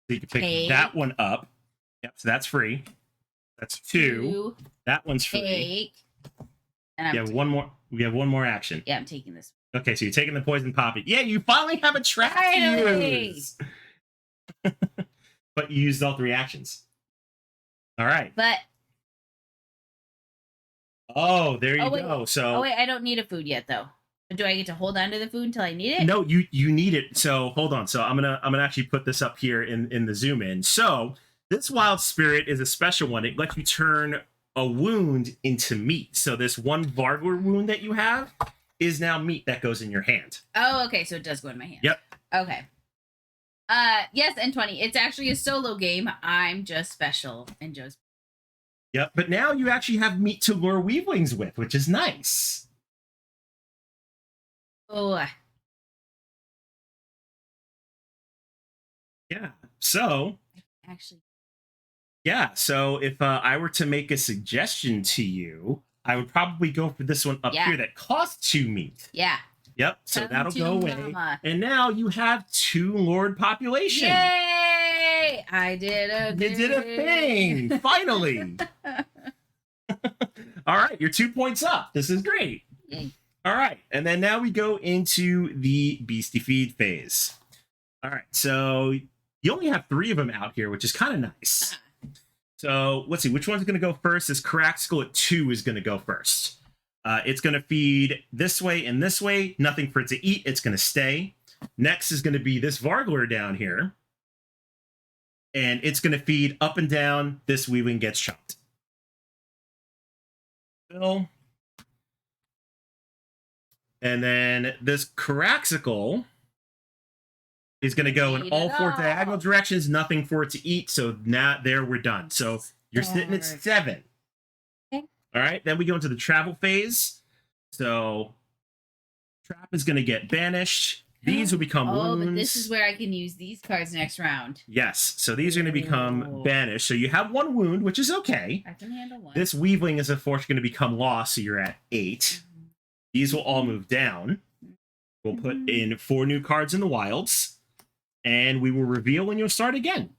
So you can pick that one up. Yep, so that's free. That's 2. That one's free. Take. And I'm Yeah, one more. We have one more action. Yeah, I'm taking this. Okay, so you're taking the poison poppy. Yeah, you finally have a trap to Finally! use. But you used all 3 actions. All right. But Oh, there you wait. go. So wait, I don't need a food yet though. Do I get to hold on to the food until I need it? no, you need it. So hold on. So I'm gonna actually put this up here in the zoom in. So this wild spirit is a special one. It lets you turn a wound into meat. So this one Vargler wound that you have is now meat that goes in your hand. Oh, okay. So it does go in my hand. Yep. Okay. Yes, and 20. It's actually a solo game. I'm just special, and Joe's. Yep. But now you actually have meat to lure Weavlings with, which is nice. Oh. Yeah. So Actually. yeah. So if I were to make a suggestion to you, I would probably go for this one up here that costs 2 meat. Yeah. Yep. So Come that'll to go away. mama. And now you have 2 Lord population. Yay! I did a You did a thing. Finally. All right. You're 2 points up. This is great. Yay. All right. And then now we go into the Beastie Feed phase. All right. So you only have 3 of them out here, which is kind of nice. So let's see. Which one's going to go first? This Caraxical at 2 is going to go first. It's going to feed this way and this way. Nothing for it to eat. It's going to stay. Next is going to be this Vargler down here. And it's going to feed up and down. This Weavling gets chopped. Fill. And then this Caraxical is going to go in all 4 diagonal directions. Nothing for it to eat. So now there we're done. So you're sitting at 7. Okay. All right. Then we go into the travel phase. So trap is going to get banished. These will become wounds. But this is where I can use these cards next round. Yes. So these are going to become banished. So you have 1 wound, which is okay. I can handle 1. This Weavling is, of course, going to become lost. So you're at 8. These will all move down. We'll put in 4 new cards in the wilds. And we will reveal when you'll start again.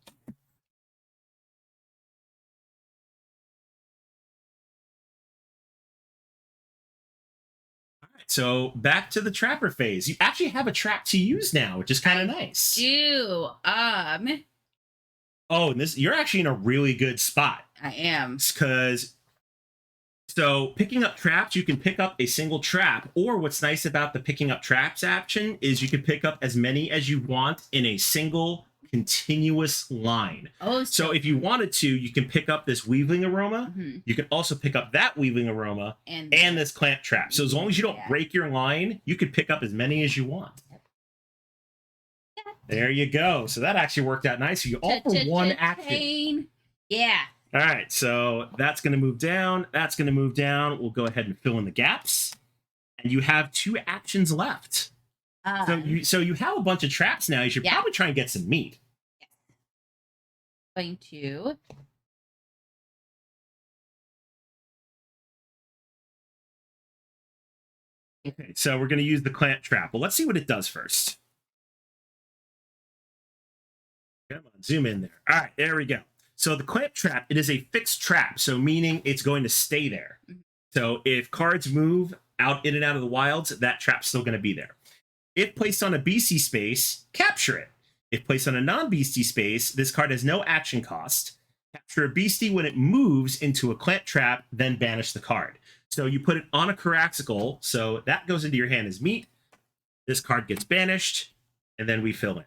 All right, so back to the trapper phase. You actually have a trap to use now, which is kind of nice. Oh, and this you're actually in a really good spot. I am. Because so picking up traps, you can pick up a single trap, or what's nice about the picking up traps action is you can pick up as many as you want in a single continuous line. Oh, so if you wanted to, you can pick up this Weavling aroma. You can also pick up that Weavling aroma and this clamp trap. So as long as you don't break your line, you can pick up as many as you want. There you go. So that actually worked out nice. You all for 1 action. Yeah. All right, so that's going to move down. That's going to move down. We'll go ahead and fill in the gaps. And you have 2 actions left. So you have a bunch of traps now. You should probably try and get some meat. Going to. Okay, so we're going to use the clamp trap. Well, let's see what it does first. Come on, zoom in there. All right, there we go. So the clamp trap, it is a fixed trap, so meaning it's going to stay there. So if cards move out in and out of the wilds, that trap's still going to be there. If placed on a beastie space, capture it. If placed on a non-beastie space, this card has no action cost. Capture a beastie when it moves into a clamp trap, then banish the card. So you put it on a Caraxical, so that goes into your hand as meat. This card gets banished, and then we fill in.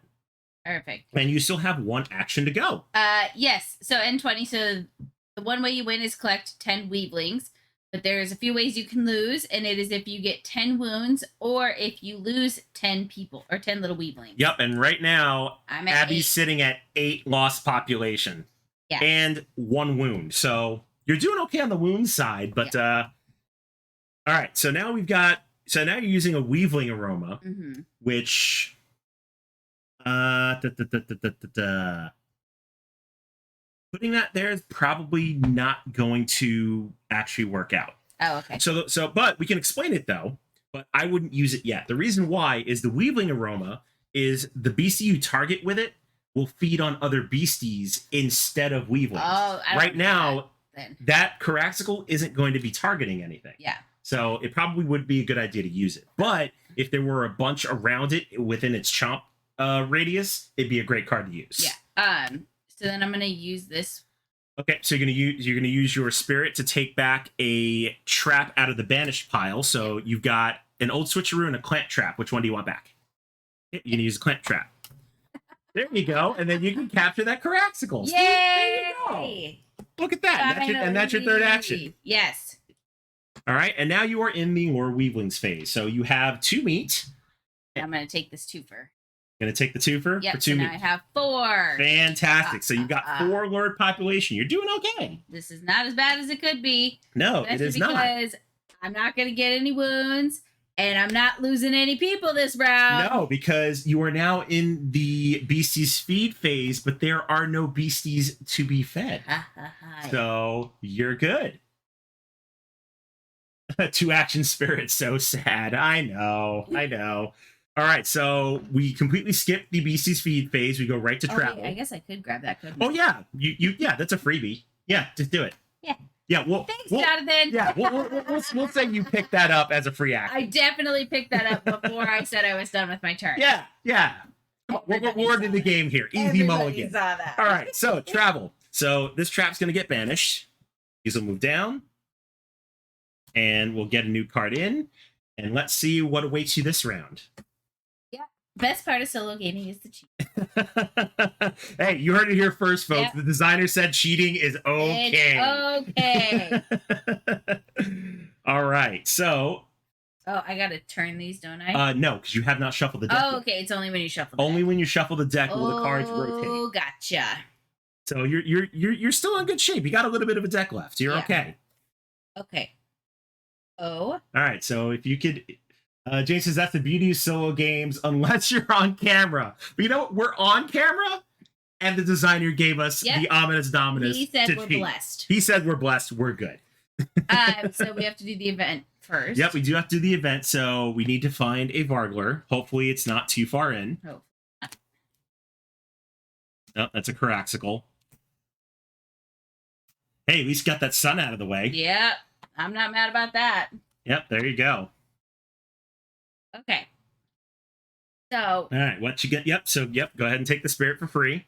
Perfect. And you still have 1 action to go. Yes. So N20. So the one way you win is collect 10 Weavlings, but there's a few ways you can lose, and it is if you get 10 wounds or if you lose 10 people or 10 little Weavlings. Yep. And right now, I'm at Abby's 8. sitting at 8 lost population. Yeah. And 1 wound. So you're doing okay on the wound side, but all right. So now we've got. So now you're using a Weavling aroma, which. Putting that there is probably not going to actually work out. Oh, okay. But we can explain it though. But I wouldn't use it yet. The reason why is the Weavling aroma is the beastie you target with it will feed on other beasties instead of Weavlings. Oh, right now, then. that Caraxicle isn't going to be targeting anything. Yeah. So it probably would be a good idea to use it. But if there were a bunch around it within its chomp radius, it'd be a great card to use. Yeah. So then I'm gonna use this. Okay, so you're gonna use your spirit to take back a trap out of the banished pile. So you've got an old switcheroo and a clamp trap. Which one do you want back? You're gonna use a clamp trap. There you go, and then you can capture that Caraxicle. Yay! There you go. Look at that, that's your third action. Yes. All right, and now you are in the Lore Weavlings phase. So you have 2 meat. I'm gonna take this twofer. Gonna take the twofer Yep. for 2 So meat. now I have 4. Fantastic. So you've got 4 lured population. You're doing okay. This is not as bad as it could be. No, it is not. Because I'm not gonna get any wounds, and I'm not losing any people this round. No, because you are now in the beasties feed phase, but there are no beasties to be fed. So you're good. 2 action spirits, so sad. I know. All right, so we completely skipped the beasties feed phase. We go right to travel. I guess I could grab that, couldn't Oh I? yeah, yeah, that's a freebie. Yeah, just do it. Yeah. Yeah. Well, Thanks, we'll, Jonathan. Yeah, we'll say you picked that up as a free action. I definitely picked that up before I said I was done with my turn. Yeah. We're in the game here. Easy Everybody mulligan. saw that. All right, so travel. So this trap's going to get banished. These will move down. And we'll get a new card in. And let's see what awaits you this round. Best part of solo gaming is the cheat. Hey, you heard it here first, folks. Yep. The designer said cheating is okay. It's okay. All right, so... Oh, I gotta turn these, don't I? No, because you have not shuffled the deck. Oh, okay. It's only when you shuffle. Only when you shuffle the deck will the cards rotate. Oh, gotcha. So you're still in good shape. You got a little bit of a deck left. You're Yeah. okay. Okay. Oh. All right. So if you could, Jane says that's the beauty of solo games, unless you're on camera. But you know what? We're on camera, and the designer gave us Yep. the ominous dominus. He said to we're cheat. blessed. He said we're blessed. We're good. So we have to do the event first. Yep, we do have to do the event. So we need to find a Vargler. Hopefully, it's not too far in. Oh. Oh, that's a Caraxicle. Hey, at least got that sun out of the way. Yeah. I'm not mad about that. Yep, there you go. Okay. So. All right, what you get? Yep, go ahead and take the spirit for free.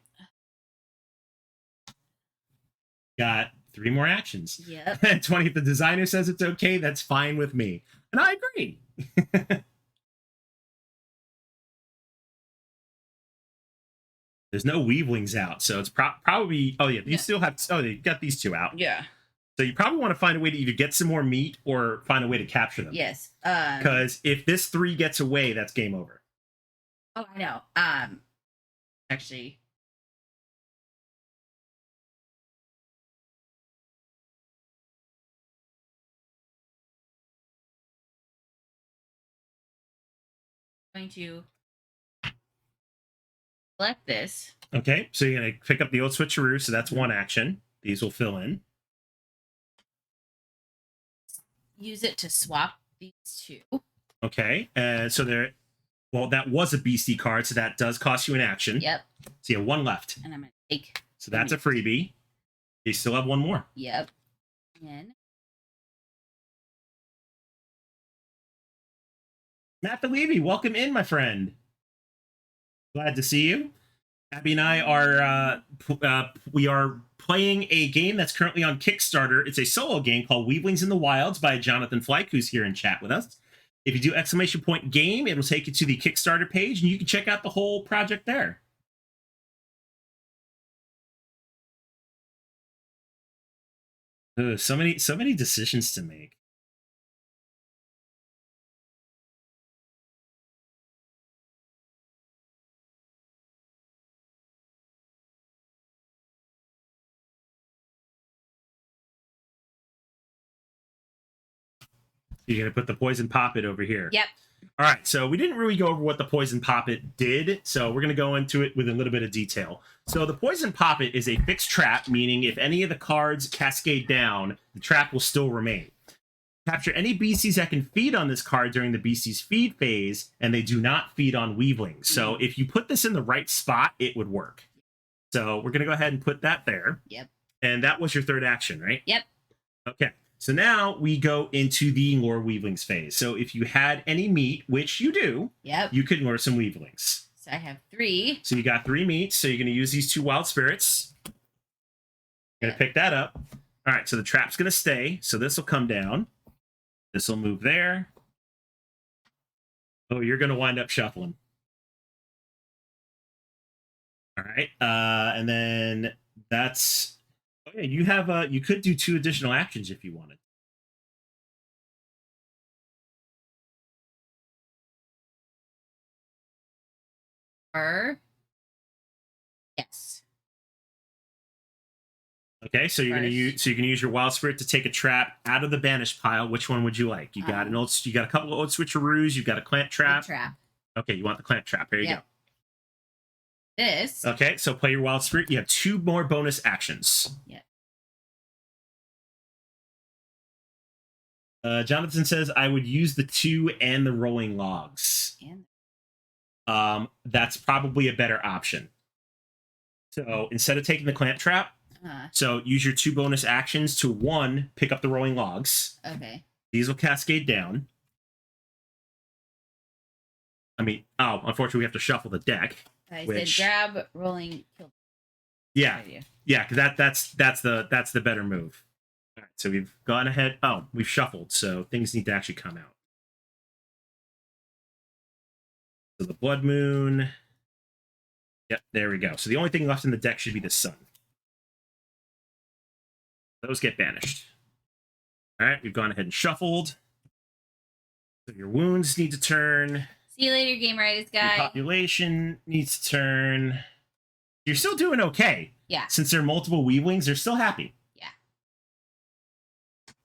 Got 3 more actions. Yep. 20, if the designer says it's okay, that's fine with me. And I agree. There's no Weavlings out, so it's probably... Oh, yeah, you still have... Oh, you got these 2 out. Yeah. So you probably want to find a way to either get some more meat or find a way to capture them. Yes. Because if this 3 gets away, that's game over. Oh, I know. Actually. Going to select this. Okay, so you're going to pick up the old switcheroo, so that's 1 action. These will fill in. Use it to swap these 2. Okay, so there... Well, that was a beastie card, so that does cost you an action. Yep. So you have 1 left. And I'm going to take... So that's a freebie. You still have 1 more. Yep. And... Matt Levy, welcome in, my friend. Glad to see you. Abby and I are we are playing a game that's currently on Kickstarter. It's a solo game called Weavlings in the Wilds by Jonathan Fleck, who's here in chat with us. If you do !game, it'll take you to the Kickstarter page, and you can check out the whole project there. Ugh, so many decisions to make. You're going to put the poison poppet over here. Yep. All right, so we didn't really go over what the poison poppet did, so we're going to go into it with a little bit of detail. So the poison poppet is a fixed trap, meaning if any of the cards cascade down, the trap will still remain. Capture any beasties that can feed on this card during the beasties feed phase, and they do not feed on Weavlings. So if you put this in the right spot, it would work. So we're going to go ahead and put that there. Yep. And that was your third action, right? Yep. Okay. So now we go into the lure Weavlings phase. So if you had any meat, which you do, Yep. you could lure some Weavlings. So I have 3. So you got 3 meats. So you're going to use these 2 wild spirits. You're going to pick that up. All right. So the trap's going to stay. So this will come down. This will move there. Oh, you're going to wind up shuffling. All right. And then that's... Oh, yeah. You have... you could do 2 additional actions if you wanted. Yes. Okay, so you're gonna use you can use your wild spirit to take a trap out of the banished pile. Which one would you like? You got you got a couple of old switcheroos. You've got a clamp trap. Okay, you want the clamp trap. Here you go. This. Okay, so play your wild spirit. You have 2 more bonus actions. Yeah. Jonathan says I would use the 2 and the rolling logs. That's probably a better option. So instead of taking the clamp trap, so use your 2 bonus actions to 1, pick up the rolling logs. Okay. These will cascade down. I mean, unfortunately we have to shuffle the deck. I said grab rolling kill. Yeah. Yeah, because that's the better move. All right, so we've gone ahead. Oh, we've shuffled, so things need to actually come out. So the blood moon. Yep, there we go. So the only thing left in the deck should be the sun. Those get banished. All right, we've gone ahead and shuffled. So your wounds need to turn. See you later, Game Rights guy. Your population needs to turn. You're still doing okay. Yeah. Since there are multiple Weavlings, they're still happy. Yeah.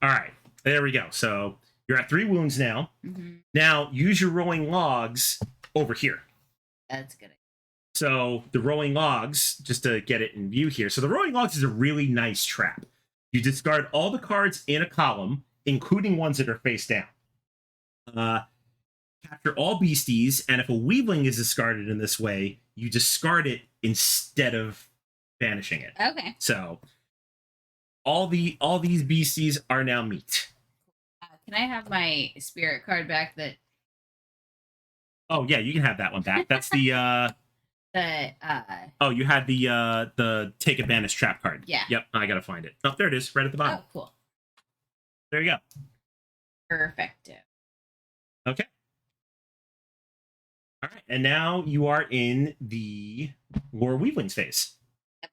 All right, there we go. So you're at 3 wounds now. Mm-hmm. Now use your rolling logs over here. That's good. So the rolling logs, just to get it in view here. So the rolling logs is a really nice trap. You discard all the cards in a column, including ones that are face down. Capture all beasties, and if a Weavling is discarded in this way, you discard it instead of banishing it. Okay. So all these beasties are now meat. Can I have my spirit card back? Oh yeah, you can have that one back. That's the Oh, you had the take advantage trap card. Yeah. Yep, I gotta find it. Oh, there it is, right at the bottom. Oh, cool. There you go. Perfect. Okay. All right, and now you are in the War Weavlings phase. Yep.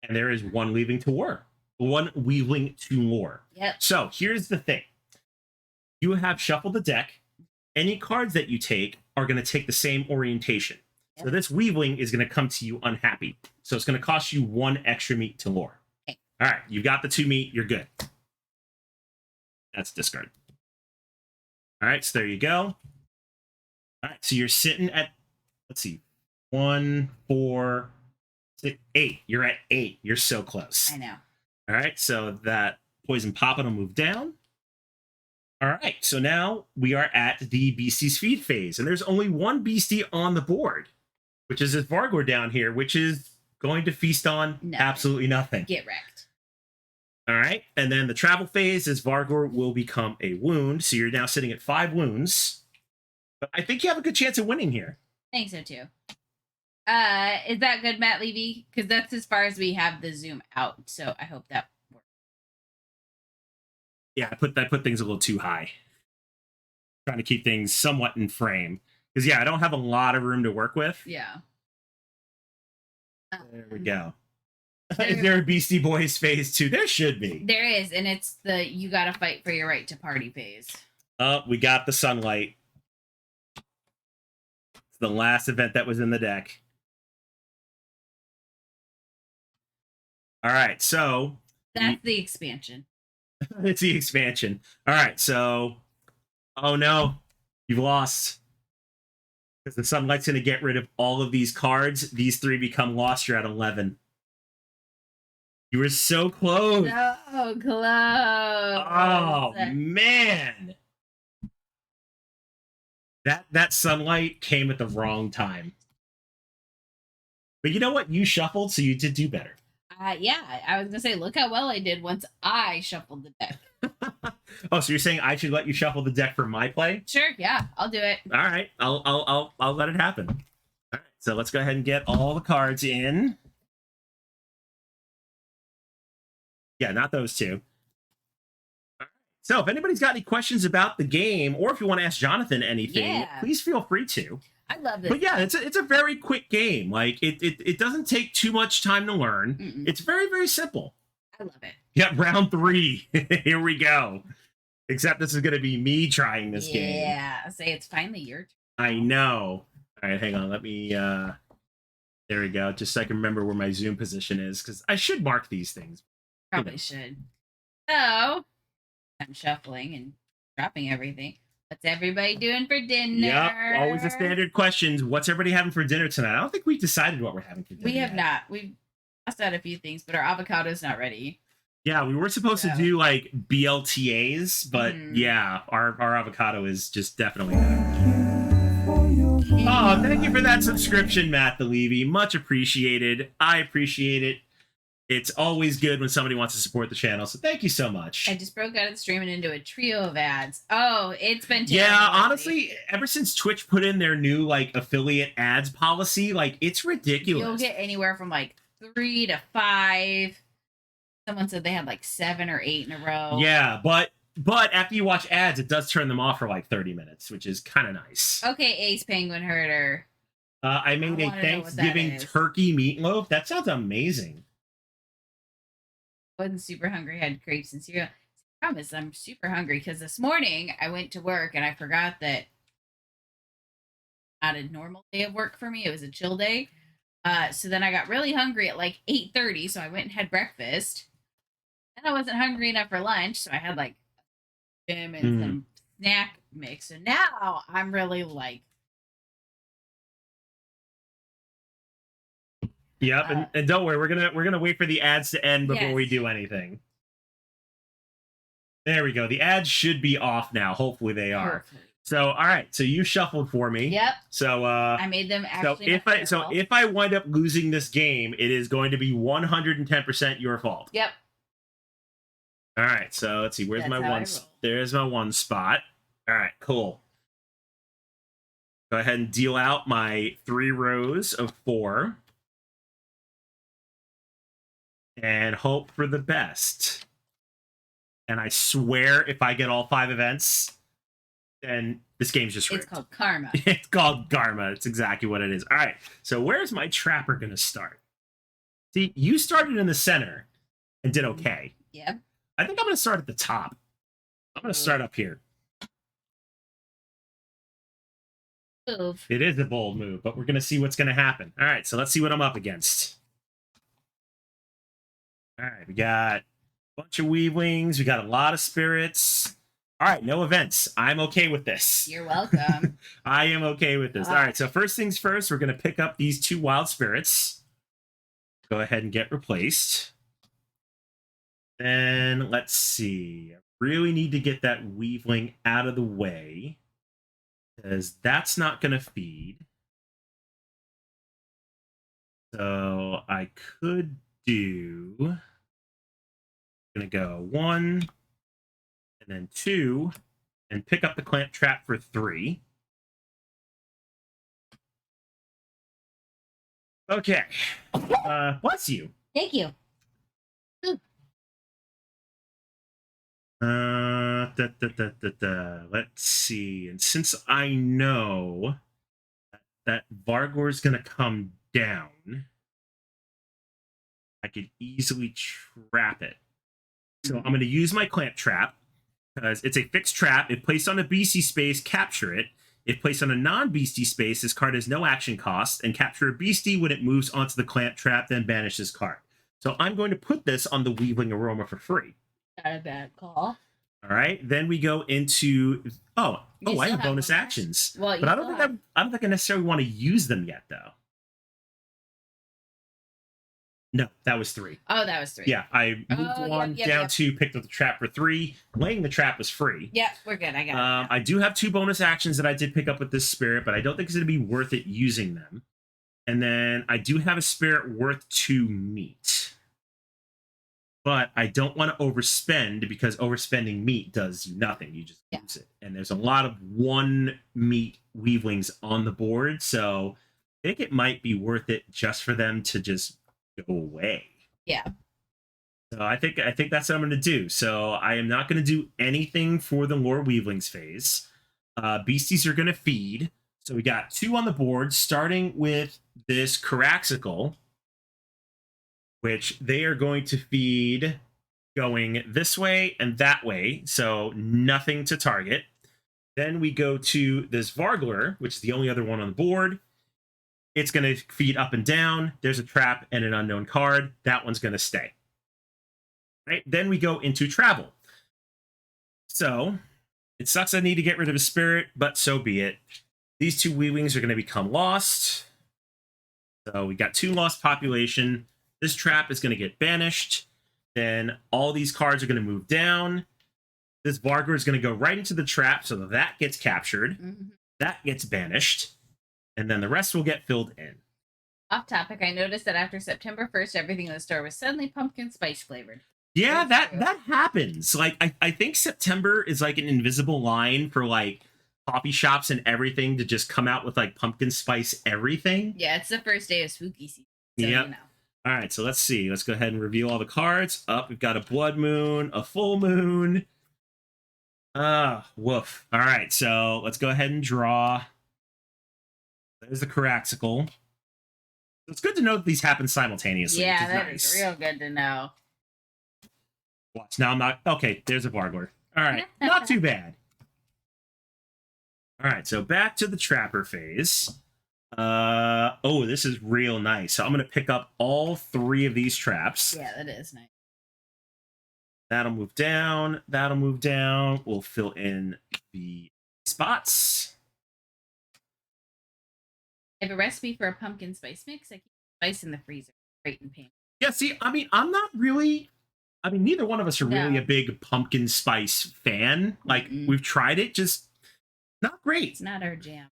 And there is 1 Weavling to war. 1 Weavling to lore. Yep. So here's the thing. You have shuffled the deck. Any cards that you take are going to take the same orientation. Yep. So this Weavling is going to come to you unhappy. So it's going to cost you 1 extra meat to lore. Okay. All right, you got the 2 meat. You're good. That's discard. All right, so there you go. All right, so you're sitting at, let's see, 1, 4, 6, 8. You're at 8. You're so close. I know. All right, so that poison poppin will move down. All right, so now we are at the Beastie's Feed phase, and there's only 1 Beastie on the board, which is this Vargor down here, which is going to feast on absolutely nothing. Get wrecked. All right, and then the travel phase is Vargor will become a wound, so you're now sitting at 5 wounds. But I think you have a good chance of winning here. I think so too. Is that good, Matt Levy? Because that's as far as we have the zoom out. So I hope that works. Yeah, I put things a little too high. Trying to keep things somewhat in frame. Because yeah, I don't have a lot of room to work with. Yeah. There we go. Is there a Beastie Boys phase 2? There should be. There is, and it's the you gotta fight for your right to party phase. Oh, we got the sunlight. It's the last event that was in the deck. All right, so that's the expansion. It's the expansion. All right, so oh no, you've lost. Because the sunlight's going to get rid of all of these cards. These 3 become lost. You're at 11. You were so close. So close. Oh man. That sunlight came at the wrong time. But you know what? You shuffled, so you did do better. Yeah, I was gonna say, look how well I did once I shuffled the deck. Oh, so you're saying I should let you shuffle the deck for my play? Sure, yeah, I'll do it. All right, I'll let it happen. All right, so let's go ahead and get all the cards in. Yeah, not those two. All right. So if anybody's got any questions about the game, or if you want to ask Jonathan anything, please feel free to. I love this. But yeah, it's a very quick game. Like it doesn't take too much time to learn. Mm-mm. It's very, very simple. I love it. Yeah, round 3. Here we go. Except this is going to be me trying this game. Yeah, say it's finally your turn. I know. All right, hang on. Let me. There we go. Just so I can remember where my zoom position is, because I should mark these things. Probably should. So, I'm shuffling and dropping everything. What's everybody doing for dinner? Yep. Always the standard questions. What's everybody having for dinner tonight? I don't think we've decided what we're having for dinner. We have yet. not. We've tossed out a few things, but our avocado's not ready. Yeah, we were supposed to do like BLTAs, but yeah, our avocado is just definitely there. Oh, thank you for that subscription, Matt the Levy. Much appreciated. I appreciate it. It's always good when somebody wants to support the channel, so thank you so much. I just broke out of the stream and into a trio of ads. Oh, it's been terrible. Yeah, honestly, ever since Twitch put in their new like affiliate ads policy, like it's ridiculous. You'll get anywhere from like 3 to 5. Someone said they had like 7 or 8 in a row. Yeah, but after you watch ads, it does turn them off for like 30 minutes, which is kind of nice. Okay, Ace Penguin Herder. I made a Thanksgiving turkey meatloaf. That sounds amazing. Wasn't super hungry. Had grapes and cereal. I promise I'm super hungry because this morning I went to work and I forgot that not a normal day of work for me. It was a chill day. So then I got really hungry at like 8:30. So I went and had breakfast. Then I wasn't hungry enough for lunch, so I had like gym and some snack mix. So now I'm really like. Yep, and don't worry, we're gonna wait for the ads to end before we do anything. There we go. The ads should be off now. Hopefully they are. Hopefully. So all right, so you shuffled for me. Yep. So I made them actually. So if I wind up losing this game, it is going to be 110% your fault. Yep. All right, so let's see. Where's That's my how one? I roll. There's my one spot. All right, cool. Go ahead and deal out my 3 rows of 4. And hope for the best. And I swear if I get all 5 events, then this game's just rigged. It's called Karma. It's called Karma. It's exactly what it is. All right, so where's my trapper going to start? See, you started in the center and did okay. Yep. I think I'm going to start at the top. I'm going to start up here. Move. It is a bold move, but we're going to see what's going to happen. All right, so let's see what I'm up against. All right, we got a bunch of Weavlings. We got a lot of spirits. All right, no events. I'm okay with this. You're welcome. I am okay with this. All right, so first things first, we're going to pick up these 2 wild spirits. Go ahead and get replaced. Then let's see. I really need to get that Weavling out of the way because that's not going to feed. So I could do... Gonna go 1 and then 2 and pick up the clamp trap for 3. Okay. Bless you. Thank you. Let's see. And since I know that Vargor's gonna come down, I could easily trap it. So I'm going to use my clamp trap because it's a fixed trap. If placed on a beastie space, capture it. If placed on a non-beastie space, this card has no action cost, and capture a beastie when it moves onto the clamp trap, then banish this card. So I'm going to put this on the Weavling Aroma for free. Not a bad call. All right, then we go into I have bonus actions. Well, but I don't think I necessarily want to use them yet, though. No, that was 3. Oh, that was 3. Yeah, I moved 1 down 2, picked up the trap for 3. Laying the trap was free. Yeah, we're good. I got it. I do have 2 bonus actions that I did pick up with this spirit, but I don't think it's going to be worth it using them. And then I do have a spirit worth 2 meat. but I don't want to overspend because overspending meat does you nothing. You just Yeah. lose it. And there's a lot of one meat weavlings on the board, so I think it might be worth it just for them to just go away. Yeah. So I think that's what I'm going to do. So I am not going to do anything for the lore weavlings phase. Beasties are going to feed. So we got 2 on the board, starting with this Caraxical, which they are going to feed going this way and that way, so nothing to target. Then we go to this Vargler, which is the only other one on the board. It's going to feed up and down. There's a trap and an unknown card. That one's going to stay. Right? Then we go into travel. So it sucks I need to get rid of a spirit, but so be it. These 2 Weavlings are going to become lost. So we got 2 lost population. This trap is going to get banished. Then all these cards are going to move down. This Vargler is going to go right into the trap, so that gets captured. Mhm. That gets banished. And then the rest will get filled in. Off topic, I noticed that after September 1st, everything in the store was suddenly pumpkin spice flavored. Yeah, That's true. that happens. Like I think September is like an invisible line for like coffee shops and everything to just come out with like pumpkin spice everything. Yeah, it's the first day of spooky season. So Yep. you know. All right, so let's see. Let's go ahead and reveal all the cards. We've got a blood moon, a full moon. Woof. All right, so let's go ahead and draw. There's the Caraxical. It's good to know that these happen simultaneously. Yeah, which is that nice. is real good to know. Watch. Now I'm not. Okay, there's a Vargler. All right, not too bad. All right, so back to the Trapper phase. Oh, this is real nice. So I'm going to pick up all 3 of these traps. Yeah, that is nice. That'll move down. That'll move down. We'll fill in the spots. I have a recipe for a pumpkin spice mix. I keep spice in the freezer. Great and pan. Yeah, see, I mean, I'm not really... I mean, neither one of us are really No. a big pumpkin spice fan. Like, Mm-mm. we've tried it, just not great. It's not our jam.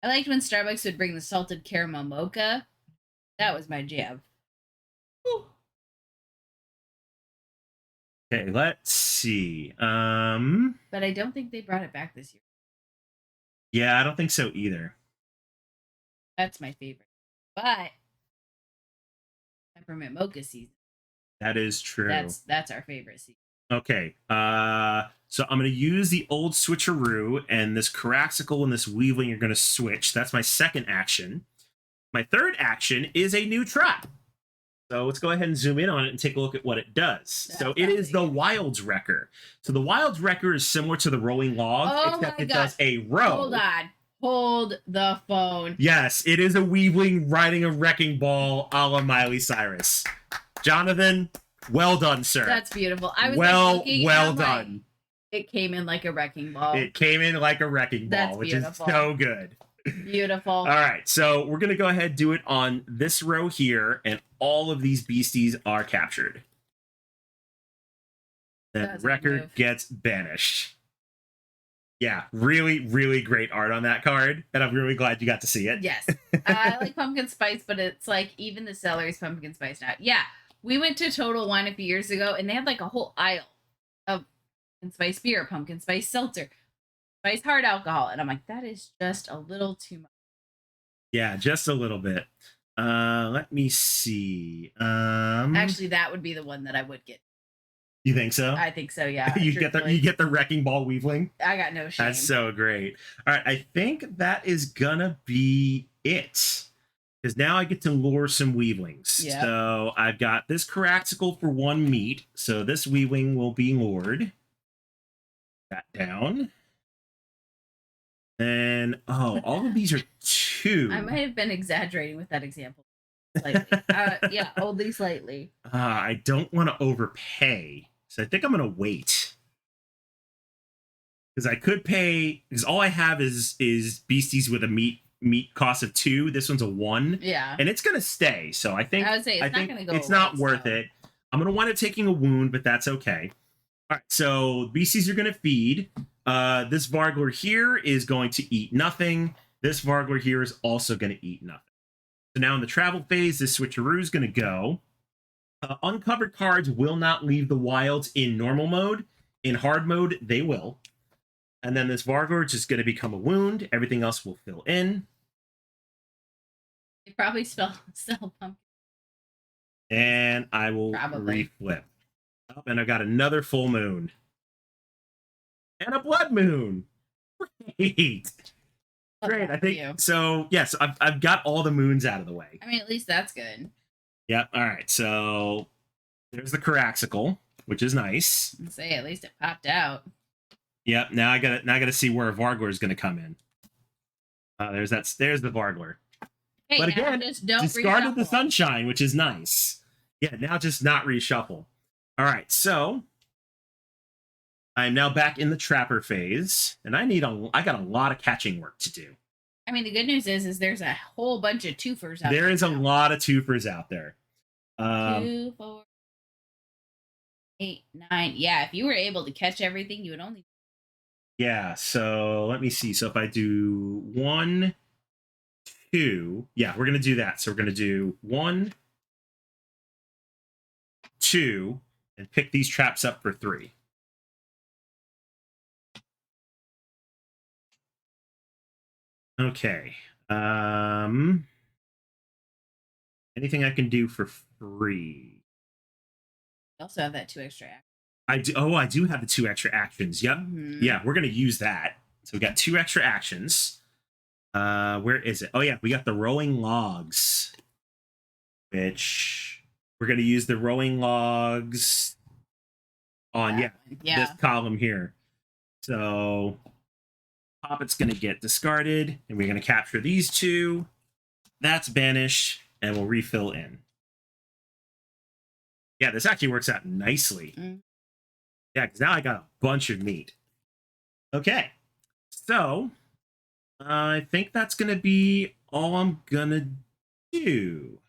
I liked when Starbucks would bring the salted caramel mocha. That was my jam. Okay, let's see. But I don't think they brought it back this year. Yeah, I don't think so either. That's my favorite. But peppermint mocha season. That is true. That's our favorite season. Okay, so I'm going to use the old switcheroo, and this Caraxical and this Weavling are going to switch. That's my second action. My third action is a new trap. So let's go ahead and zoom in on it and take a look at what it does. So it is the Wilds Wrecker. So the Wilds Wrecker is similar to the Rolling Log, Oh except my it God. does a row. Hold on. Hold the phone. Yes, it is a Weavling riding a wrecking ball a la Miley Cyrus. Jonathan, well done, sir. That's beautiful. I was well looking, well and I'm like, done. it came in like a wrecking ball. It came in like a wrecking ball, That's which beautiful. is so good. Beautiful. All right, so we're going to go ahead and do it on this row here, and all of these beasties are captured. Then That was a good record move. gets banished. Yeah, really, really great art on that card, and I'm really glad you got to see it. Yes. I like pumpkin spice, but it's like even the seller's pumpkin spice now. Yeah. We went to Total Wine a few years ago, and they had like a whole aisle of pumpkin spice beer, pumpkin spice seltzer, spice hard alcohol. And I'm like, that is just a little too much. Yeah, just a little bit. Let me see. Actually, that would be the one that I would get. You think so? I think so, yeah. you truthfully. get the wrecking ball Weavling. I got no shame. That's so great. All right, I think that is gonna be it. Because now I get to lure some Weavlings. Yeah. So I've got this Caraxical for 1 meat. So this Weavling will be lured. That down. And all of these are 2. I might have been exaggerating with that example. Slightly. Yeah, only slightly. I don't want to overpay. So I think I'm gonna wait. Because I could pay, because all I have is beasties with a meat cost of 2. This one's a 1. Yeah. And it's gonna stay. So I think I would say it's not think going to go it's not away, worth so. it. I'm gonna wind up taking a wound, but that's okay. All right, so beasties are gonna feed. This Vargler here is going to eat nothing. This Vargler here is also gonna eat nothing. So now in the travel phase, this switcheroo is gonna go. Uncovered cards will not leave the wilds in normal mode. In hard mode, they will. And then this Vargor is going to become a wound. Everything else will fill in. They probably sell pumpkin. And I will Probably. reflip. Oh, and I got another full moon. And a blood moon. Great. Great. I think so. Yes, I've got all the moons out of the way. I mean, at least that's good. Yep. All right. So there's the Caraxical, which is nice. I'd say at least it popped out. Yep. Now I gotta see where Vargor is gonna come in. There's the Vargor. Hey, But again, just don't discarded the reshuffle. Sunshine, which is nice. Yeah, now just not reshuffle. All right, so I'm now back in the Trapper phase, and I got a lot of catching work to do. I mean, the good news is there's a whole bunch of twofers out there. There is a lot of twofers out there. 2, 4, 8, 9. Yeah, if you were able to catch everything, you would only. Yeah, so let me see. So if I do 1, 2, yeah, we're gonna do that. So we're gonna do 1, 2, and pick these traps up for 3. Okay. Anything I can do for free? You also have that 2 extra actions. I do. Oh, I do have the 2 extra actions. Yep. Mhm. Yeah, we're gonna use that. So we got 2 extra actions. Where is it? Oh yeah, we got the rowing logs, which we're gonna use the rowing logs on this column here. So Poppet's gonna get discarded, and we're gonna capture these 2. That's banish, and we'll refill in. Yeah, this actually works out nicely. Mm. Yeah, because now I got a bunch of meat. Okay, so I think that's gonna be all I'm gonna do.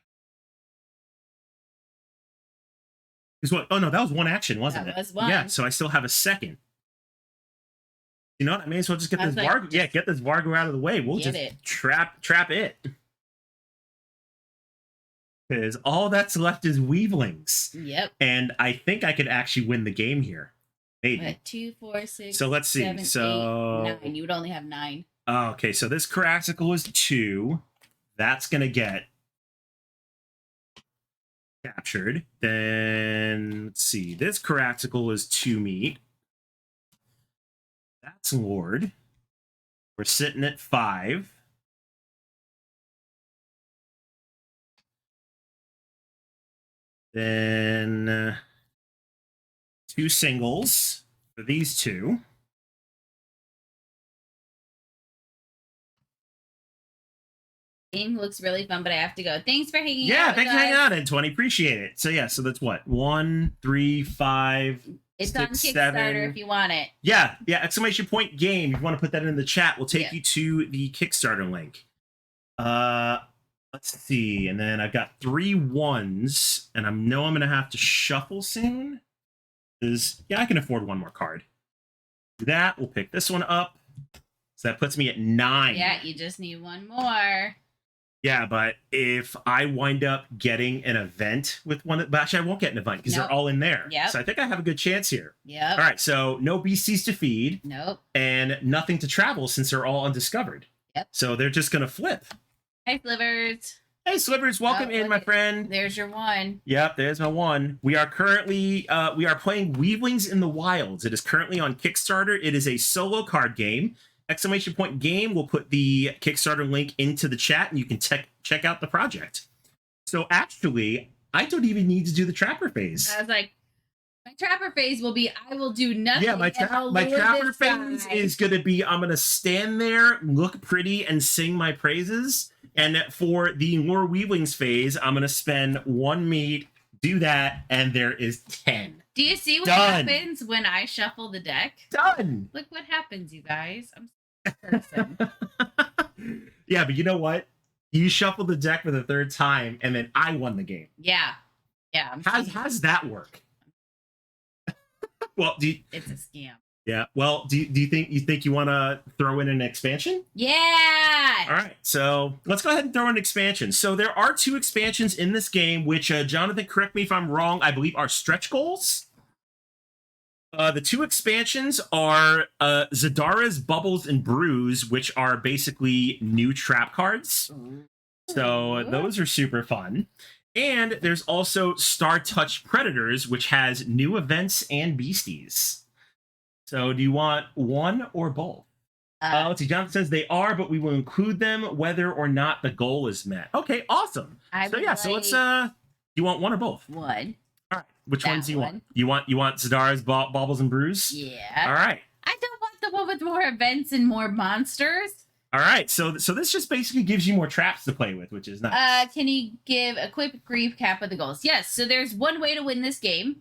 Is what? Oh no, that was 1 action, wasn't it? That was 1. Yeah, so I still have a second. You know what? I may as well just get this Vargo. Yeah, get this Vargo out of the way. We'll just trap it. Because all that's left is Weavlings. Yep. And I think I could actually win the game here. Maybe. What, 2, 4, 6. So let's see. 7, So 8, 9. You would only have 9. Okay, so this Caraxical is 2. That's gonna get captured. Then let's see. This Caraxical is 2 meat. That's Lord. We're sitting at 5. Then 2 singles for these 2. Game looks really fun, but I have to go. Thanks for hanging out. Yeah, thanks for hanging out, N20. Appreciate it. So yeah, so that's what? 1, 3, 5. It's 6, on Kickstarter 7. if you want it. Yeah, exclamation point game. If you want to put that in the chat, we'll take Yeah. you to the Kickstarter link. Let's see. And then I've got 3 1s, and I know I'm gonna have to shuffle soon. Because I can afford 1 more card. Do that. We'll pick this one up. So that puts me at 9. Yeah, you just need 1 more. Yeah, but if I wind up getting an event with one, but actually I won't get an event because they're all in there. Yep. So I think I have a good chance here. Yep. All right, so no beasties to feed. Nope. And nothing to travel since they're all undiscovered. Yep. So they're just going to flip. Hi, Slivers. Hey, Slivers, welcome in, my friend. There's your 1. Yep, there's my 1. We are currently, we are playing Weavlings in the Wilds. It is currently on Kickstarter. It is a solo card game. Exclamation point game. We'll put the Kickstarter link into the chat and you can check out the project. So actually, I don't even need to do the Trapper phase. I was like, my Trapper phase will be, I will do nothing. Yeah, my Trapper phase is going to be, I'm going to stand there, look pretty, and sing my praises. And for the Lore Weavlings phase, I'm going to spend 1 meat, do that, and there is 10. Do you see what Done. happens when I shuffle the deck? Done. Look what happens, you guys. I'm a person. Yeah, but you know what? You shuffled the deck for the 3rd time, and then I won the game. Yeah. Yeah. How's that work? Well, It's a scam. Yeah. Well, do you think you want to throw in an expansion? Yeah. All right. So let's go ahead and throw in an expansion. So there are 2 expansions in this game, which Jonathan, correct me if I'm wrong, I believe are stretch goals. The 2 expansions are Zadara's Bubbles and Brews, which are basically new trap cards. So those are super fun. And there's also Star Touch Predators, which has new events and beasties. So do you want one or both? Let's see. Jonathan says they are, but we will include them whether or not the goal is met. Okay, awesome. So let's you want one or both? One. All right. Which That ones do you one. want? You want Zadara's Baubles and Brews? Yeah. All right. I don't want the one with more events and more monsters. All right. So this just basically gives you more traps to play with, which is nice. Can you give a quick recap of the goals? Yes. So there's one way to win this game,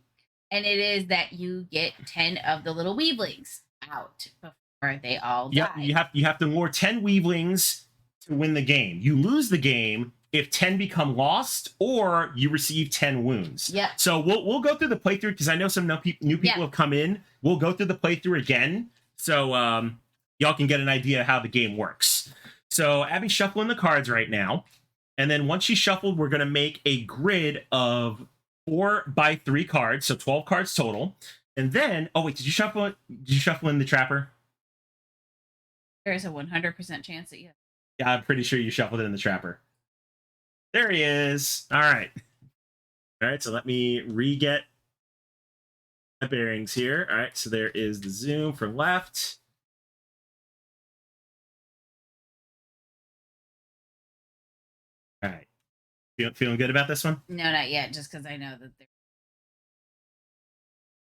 and it is that you get 10 of the little Weavlings out before they all die. Yep. You have to lure 10 Weavlings to win the game. You lose the game if 10 become lost or you receive 10 wounds. Yeah. So we'll go through the playthrough because I know some new people have come in. We'll go through the playthrough again. So y'all can get an idea of how the game works. So Abby's shuffling the cards right now. And then once she's shuffled, we're going to make a grid of 4x3 cards. So 12 cards total. And then, oh wait, did you shuffle in the Trapper? There's a 100% chance that you. Yeah, I'm pretty sure you shuffled it in the Trapper. There he is. All right. All right, so let me re-get my bearings here. All right, so there is the zoom for left. All right. Feeling good about this one? No, not yet, just because I know that they're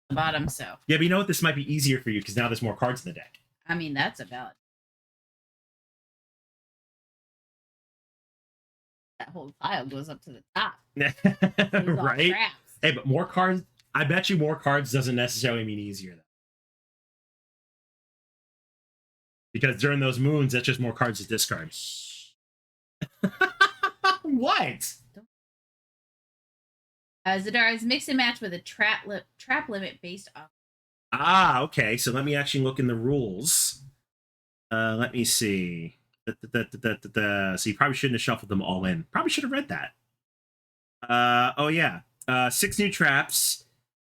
the bottom, so. Yeah, but you know what? This might be easier for you because now there's more cards in the deck. I mean, that's a valid. That whole pile goes up to the top. Right? Traps. Hey, but more cards, I bet you more cards doesn't necessarily mean easier, though. Because during those moons, that's just more cards to discard. What? Zadara's mix and match with a trap limit based off. Ah, okay. So let me actually look in the rules. Let me see. So you probably shouldn't have shuffled them all in. Probably should have read that. Oh yeah. 6 new traps.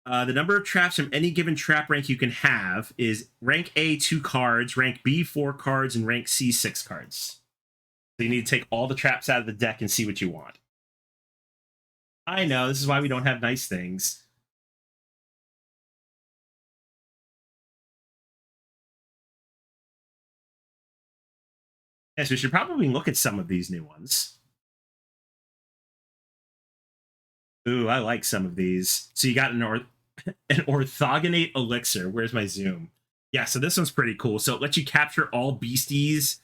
The number of traps from any given trap rank you can have is rank A 2 cards, rank B 4 cards, and rank C 6 cards. So you need to take all the traps out of the deck and see what you want. I know, this is why we don't have nice things. Yes, we should probably look at some of these new ones. Ooh, I like some of these. So you got an orthogonate elixir. Where's my zoom? Yeah, so this one's pretty cool. So it lets you capture all beasties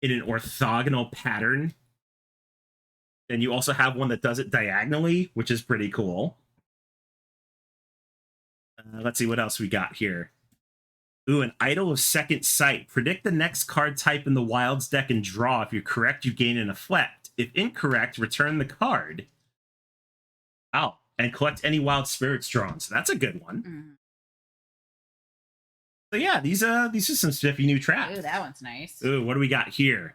in an orthogonal pattern. And you also have one that does it diagonally, which is pretty cool. Let's see what else we got here. Ooh, an Idol of Second Sight. Predict the next card type in the Wilds deck and draw. If you're correct, you gain an effect. If incorrect, return the card. Wow. And collect any Wild Spirits drawn. So that's a good one. Mm. So yeah, these are some spiffy new traps. Ooh, that one's nice. Ooh, what do we got here?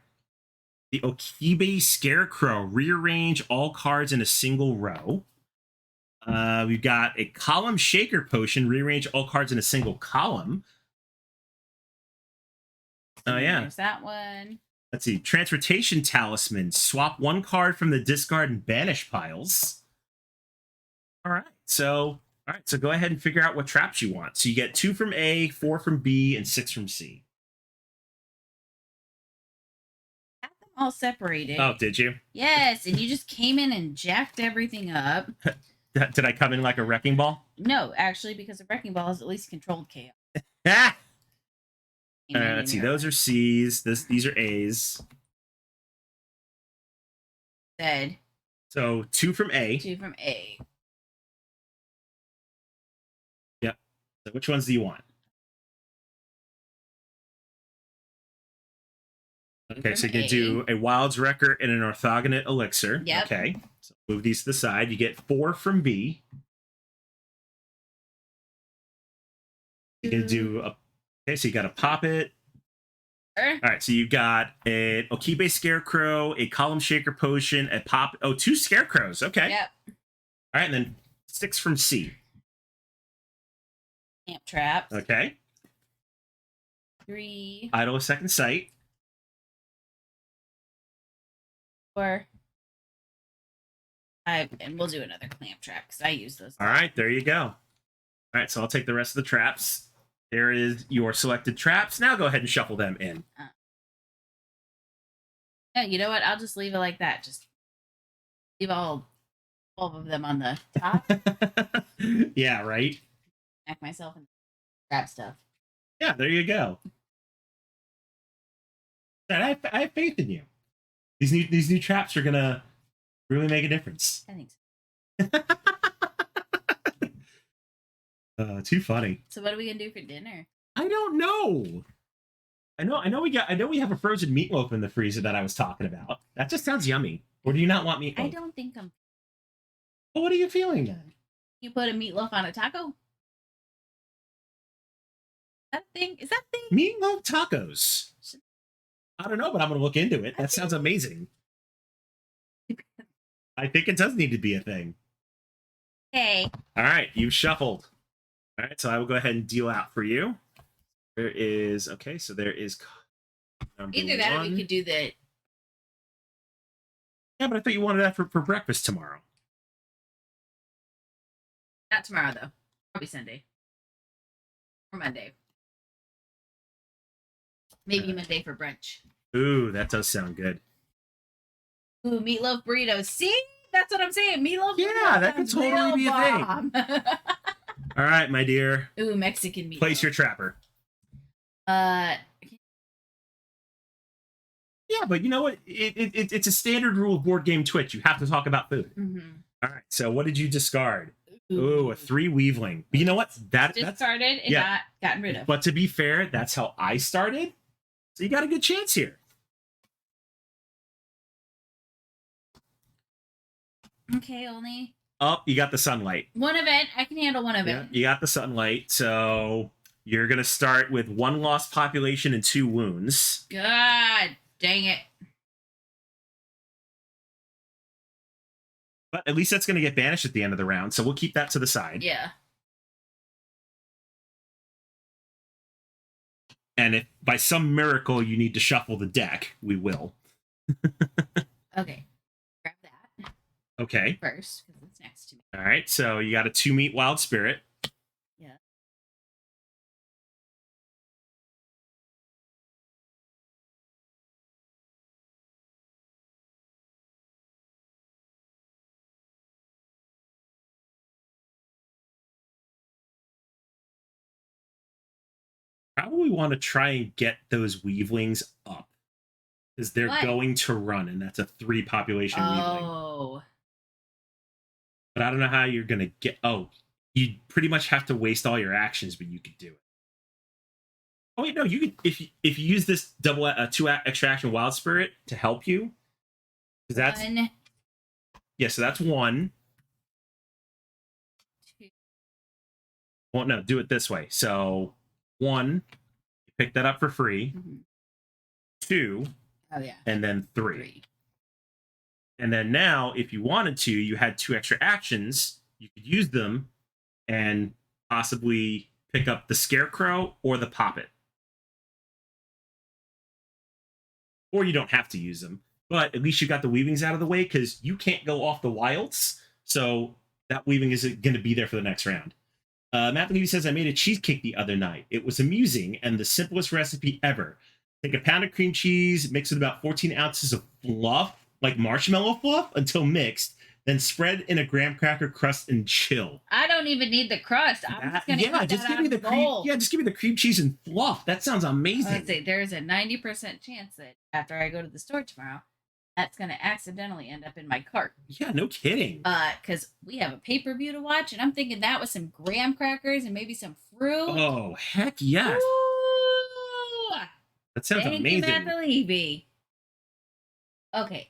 The Okibe Scarecrow. Rearrange all cards in a single row. We've got a Column Shaker Potion. Rearrange all cards in a single column. Oh, yeah. There's that one. Let's see. Transportation Talisman. Swap 1 card from the discard and banish piles. All right. So go ahead and figure out what traps you want. So you get 2 from A, 4 from B, and 6 from C. Got them all separated. Oh, did you? Yes, and you just came in and jacked everything up. Did I come in like a wrecking ball? No, actually, because a wrecking ball is at least controlled chaos. Ah! Let's see. Those are C's. These are A's. Said So 2 from A. 2 from A. Yep. So which ones do you want? Okay, so you can do a Wild's Record and an Orthogonate Elixir. Yep. Okay. So move these to the side. You get 4 from B. You can do Okay, so you got to pop it. Sure. All right, so you got an Okibe Scarecrow, a Column Shaker Potion, a pop. Oh, 2 Scarecrows. Okay. Yep. All right, and then 6 from C. Camp traps. Okay. 3, Idle of Second Sight. 4, 5, and we'll do another clamp trap because I use those. All right, there you go. All right, so I'll take the rest of the traps. There is your selected traps. Now go ahead and shuffle them in. Yeah, you know what? I'll just leave it like that. Just leave all 12 of them on the top. Yeah, right? Smack myself and grab stuff. Yeah, there you go. I have faith in you. These new traps are gonna really make a difference. I think so. Too funny. So what are we gonna do for dinner? I don't know. I know we have a frozen meatloaf in the freezer that I was talking about. That just sounds yummy. Or do you not want meatloaf? I don't think I'm. Well, what are you feeling then? You put a meatloaf on a taco? That thing? Is that thing? Meatloaf tacos. I don't know, but I'm gonna look into it. That sounds amazing. I think it does need to be a thing. Hey. All right, you've shuffled. All right, so I will go ahead and deal out for you. There is so there is number Either that or 1. we could do the. Yeah, but I thought you wanted that for breakfast tomorrow. Not tomorrow though. Probably Sunday. Or Monday. Maybe Monday for brunch. Ooh, that does sound good. Ooh, meatloaf burritos. See? That's what I'm saying. Meatloaf Yeah, burritos that could sounds totally real be a thing. bomb. All right, my dear. Ooh, Mexican meatloaf. Place your trapper. Uh, Yeah, but you know what? It's a standard rule of board game Twitch. You have to talk about food. mhm. All right. So what did you discard? Ooh, a 3 Weavling. But you know what? That's Discarded and yeah. not gotten rid of. But to be fair, that's how I started. So you got a good chance here. Okay, only Oh, you got the sunlight. one event. I can handle one Yeah, event. you got the sunlight. So you're gonna start with 1 lost population and 2 wounds. God dang it. But at least that's gonna get banished at the end of the round. So we'll keep that to the side. Yeah. And if by some miracle you need to shuffle the deck, we will. Okay. Grab that Okay. first because it's next to me. All right. So you got a 2 meat wild spirit. Yeah. Probably want to try and get those weavlings up. Because they're What? going to run, and that's a 3 population weavling. Oh. But I don't know how you're gonna get. Oh, you pretty much have to waste all your actions, but you could do it. Oh wait, no, you could if you use this double 2 extra action wild spirit to help you. Because that's 1, yeah, so that's 1. 2. Well, no, do it this way. So 1, you pick that up for free. Mhm. 2, Oh yeah. and then 3. 3. And then now, if you wanted to, you had 2 extra actions. You could use them and possibly pick up the Scarecrow or the Poppet. Or you don't have to use them. But at least you got the Weavings out of the way because you can't go off the wilds. So that Weaving isn't going to be there for the next round. Matt Levy says, I made a cheesecake the other night. It was amusing and the simplest recipe ever. Take a pound of cream cheese, mix with about 14 ounces of fluff, like marshmallow fluff, until mixed. Then spread in a graham cracker crust and chill. I don't even need the crust. I'm just gonna eat just that give out me of the the cream. bowl. Yeah, just give me the cream cheese and fluff. That sounds amazing. Let's say there's a 90% chance that after I go to the store tomorrow, that's gonna accidentally end up in my cart. Yeah, no kidding. Because we have a pay-per-view to watch, and I'm thinking that with some graham crackers and maybe some fruit. Oh, heck yes. Ooh, That sounds thank amazing. you, Matt Levy. Okay.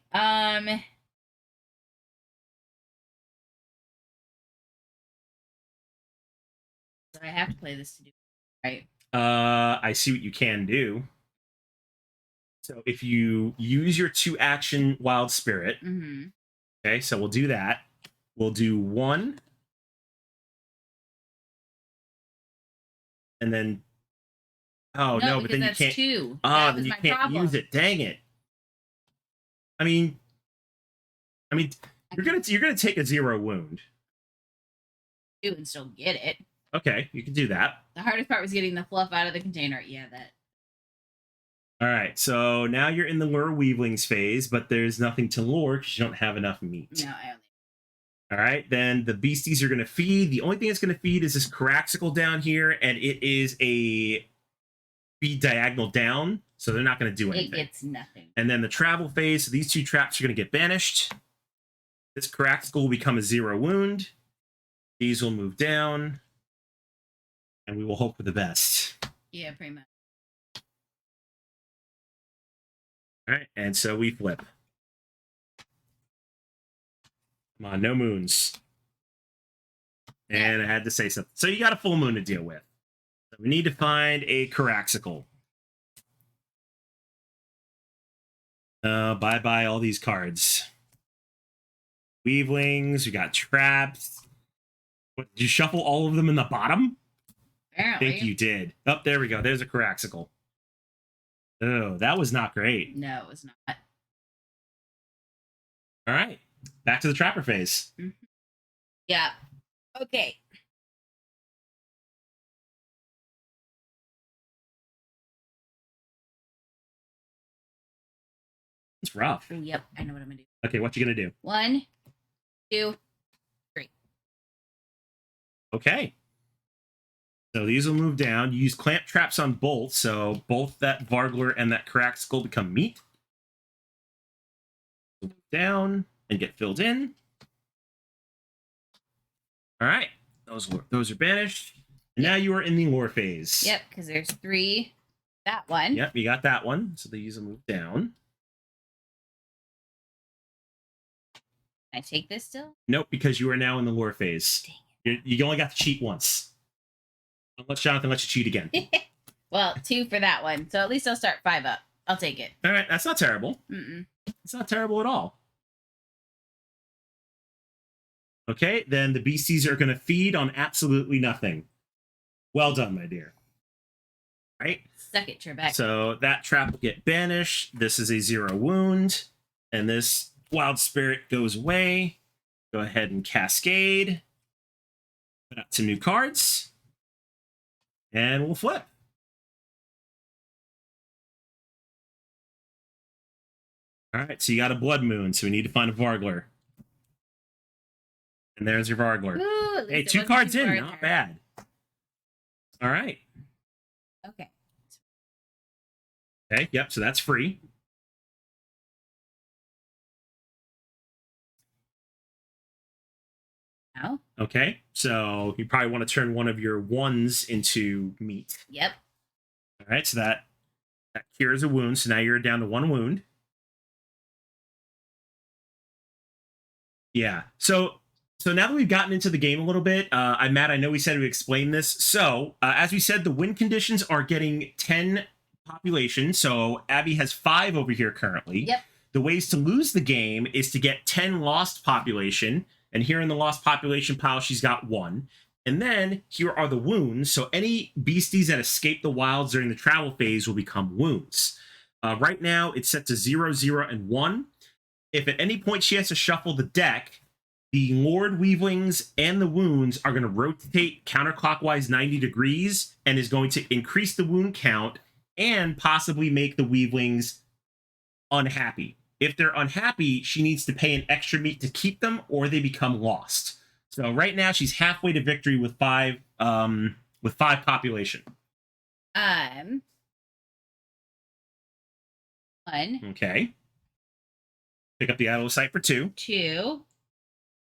So I have to play this to do right. I see what you can do. So if you use your 2-action Wild Spirit, Mm-hmm. okay, so we'll do that. We'll do 1. And then, oh no, but because then you that's can't. 2. Oh, That then was you my can't problem. use it. Dang it. I mean, you're gonna take a 0 wound. Do and still get it. Okay, you can do that. The hardest part was getting the fluff out of the container. Yeah, that. All right, so now you're in the lure Weavlings phase, but there's nothing to lure because you don't have enough meat. No, I only. All right, then the beasties are going to feed. The only thing it's going to feed is this Caraxicle down here, and it is a feed diagonal down, so they're not going to do anything. It gets nothing. And then the travel phase, so these 2 traps are going to get banished. This Caraxicle will become a 0 wound. These will move down, and we will hope for the best. Yeah, pretty much. All right, and so we flip. Come on, no moons. And I had to say something. So you got a full moon to deal with. So we need to find a Caraxicle. Bye-bye all these cards. Weavlings, we got traps. What, did you shuffle all of them in the bottom? I Apparently. think you did. Oh, there we go. There's a Caraxicle. Oh, that was not great. No, it was not. All right. Back to the trapper phase. Yeah. Okay. It's rough. Ooh, yep, I know what I'm gonna do. Okay, what you gonna do? 1, 2, 3. Okay. So these will move down. You use clamp traps on both, so both that Vargler and that Caraxicle become meat. Move down and get filled in. All right. Those are banished. And now you are in the lore phase. Yep, because there's 3. That one. Yep, you got that one. So these will move down. Can I take this still? Nope, because you are now in the lore phase. You only got to cheat once. Unless Jonathan lets you cheat again. Well, 2 for that one. So at least I'll start 5 up. I'll take it. All right, that's not terrible. Mm-mm. It's not terrible at all. Okay, then the beasties are going to feed on absolutely nothing. Well done, my dear. All right. Suck it, Trebek. So that trap will get banished. This is a 0 wound. And this Wild Spirit goes away. Go ahead and cascade. Put out some new cards. And we'll flip. All right, so you got a Blood Moon, so we need to find a Vargler. And there's your Vargler. Ooh, at least Hey, it 2 wasn't cards too in, far not there. bad. All right. Okay. Okay, yep, so that's free. Now. Okay, so you probably want to turn one of your 1s into meat. Yep. All right, so that cures a wound. So now you're down to 1 wound. Yeah. So now that we've gotten into the game a little bit, Matt, I know we said we explained this. So as we said, the win conditions are getting 10 population. So Abby has 5 over here currently. Yep. The ways to lose the game is to get 10 lost population. And here in the lost population pile, she's got 1. And then here are the wounds. So any beasties that escape the wilds during the travel phase will become wounds. Right now, it's set to 0, 0, and 1. If at any point she has to shuffle the deck, the Lord Weavlings and the wounds are going to rotate counterclockwise 90 degrees and is going to increase the wound count and possibly make the Weavlings unhappy. If they're unhappy, she needs to pay an extra meat to keep them or they become lost. So right now she's halfway to victory with 5 population. 1. Okay. Pick up the idol of sight for 2. 2.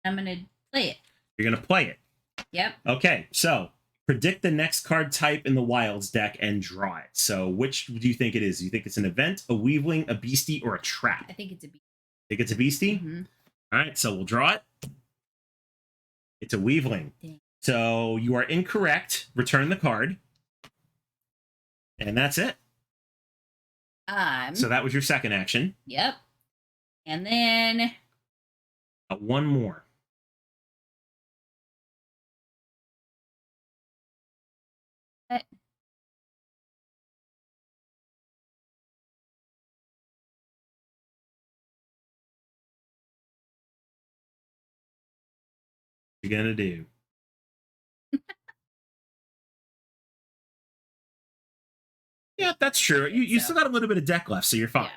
I'm gonna play it. You're going to play it. Yep. Okay, so predict the next card type in the Wilds deck and draw it. So which do you think it is? Do you think it's an event, a Weavling, a beastie, or a trap? I think it's a B. Think it's a beastie? Mm-hmm. All right, so we'll draw it. It's a Weavling. Dang. So you are incorrect. Return the card. And that's it. So that was your second action. Yep. And then One more. What? What you gonna do? Yeah, that's true. You still got a little bit of deck left, so you're fine. Yeah.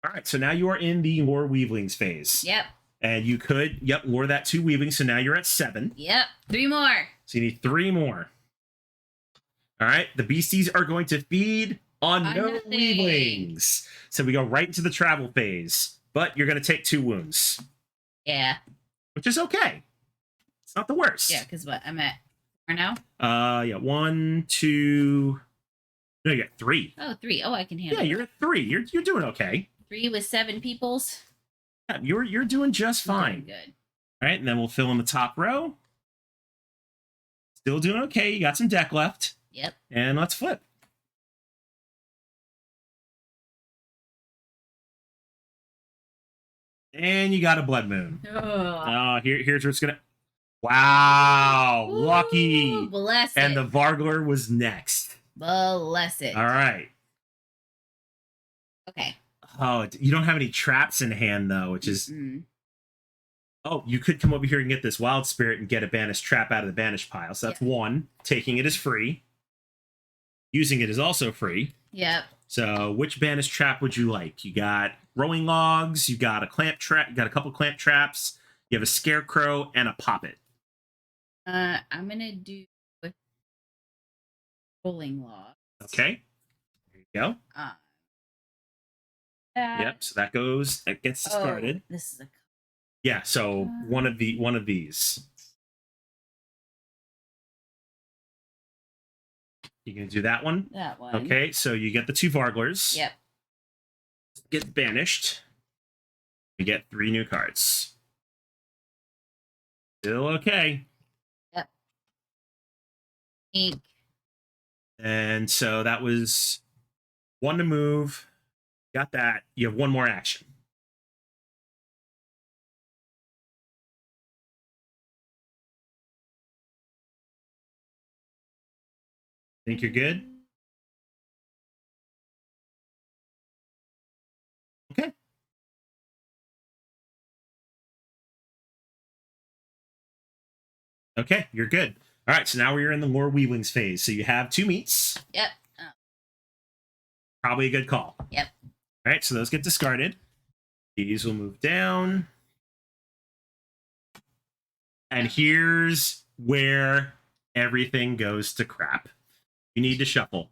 All right, so now you are in the lore Weavlings phase. Yep. And you could, lure that 2 Weavlings, so now you're at 7. Yep. 3 more. So you need 3 more. All right, the beasties are going to feed on no nothing. Weavlings. So we go right into the travel phase, but you're going to take 2 wounds, Yeah. which is okay. It's not the worst. Yeah, because what? I'm at 4 now? 1, 2... No, you got 3. Oh, 3. Oh, I can handle Yeah, you're at 3. You're doing okay. 3 with 7 peoples. Yeah, you're doing just fine. Good. All right, and then we'll fill in the top row. Still doing okay. You got some deck left. Yep. And let's flip. And you got a blood moon. Oh, Here's where it's gonna. Wow, lucky. Bless it. And the Vargler was next. Bless it. All right. Okay. Oh, you don't have any traps in hand though, which is. Mm-mm. Oh, you could come over here and get this wild spirit and get a banished trap out of the banished pile. So that's 1. Taking it is free. Using it is also free. Yep. So which banished trap would you like? You got rowing logs, you got a clamp trap, you got a couple clamp traps, you have a scarecrow, and a poppet. I'm gonna do rolling log. Okay. There you go. Yep, so that gets started. This is a Yeah, so one of these. You gonna do that one? that one. Okay, so you get the 2 Varglers. Yep. Get banished. You get 3 new cards. Still okay. Yep. Ink. And so that was 1 to move. Got that. You have 1 more action. Think you're good? Okay. Okay, you're good. All right, so now we're in the lore Weavlings phase. So you have 2 meats. Yep. Probably a good call. Yep. All right, so those get discarded. These will move down. And here's where everything goes to crap. You need to shuffle.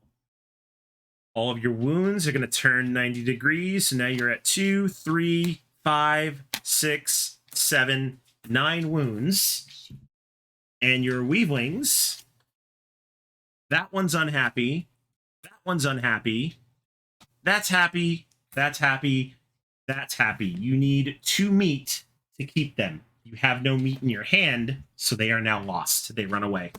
All of your wounds are going to turn 90 degrees. So now you're at 2, 3, 5, 6, 7, 9 wounds. And your Weavlings, that one's unhappy. That one's unhappy. That's happy. That's happy. That's happy. You need 2 meat to keep them. You have no meat in your hand, so they are now lost. They run away.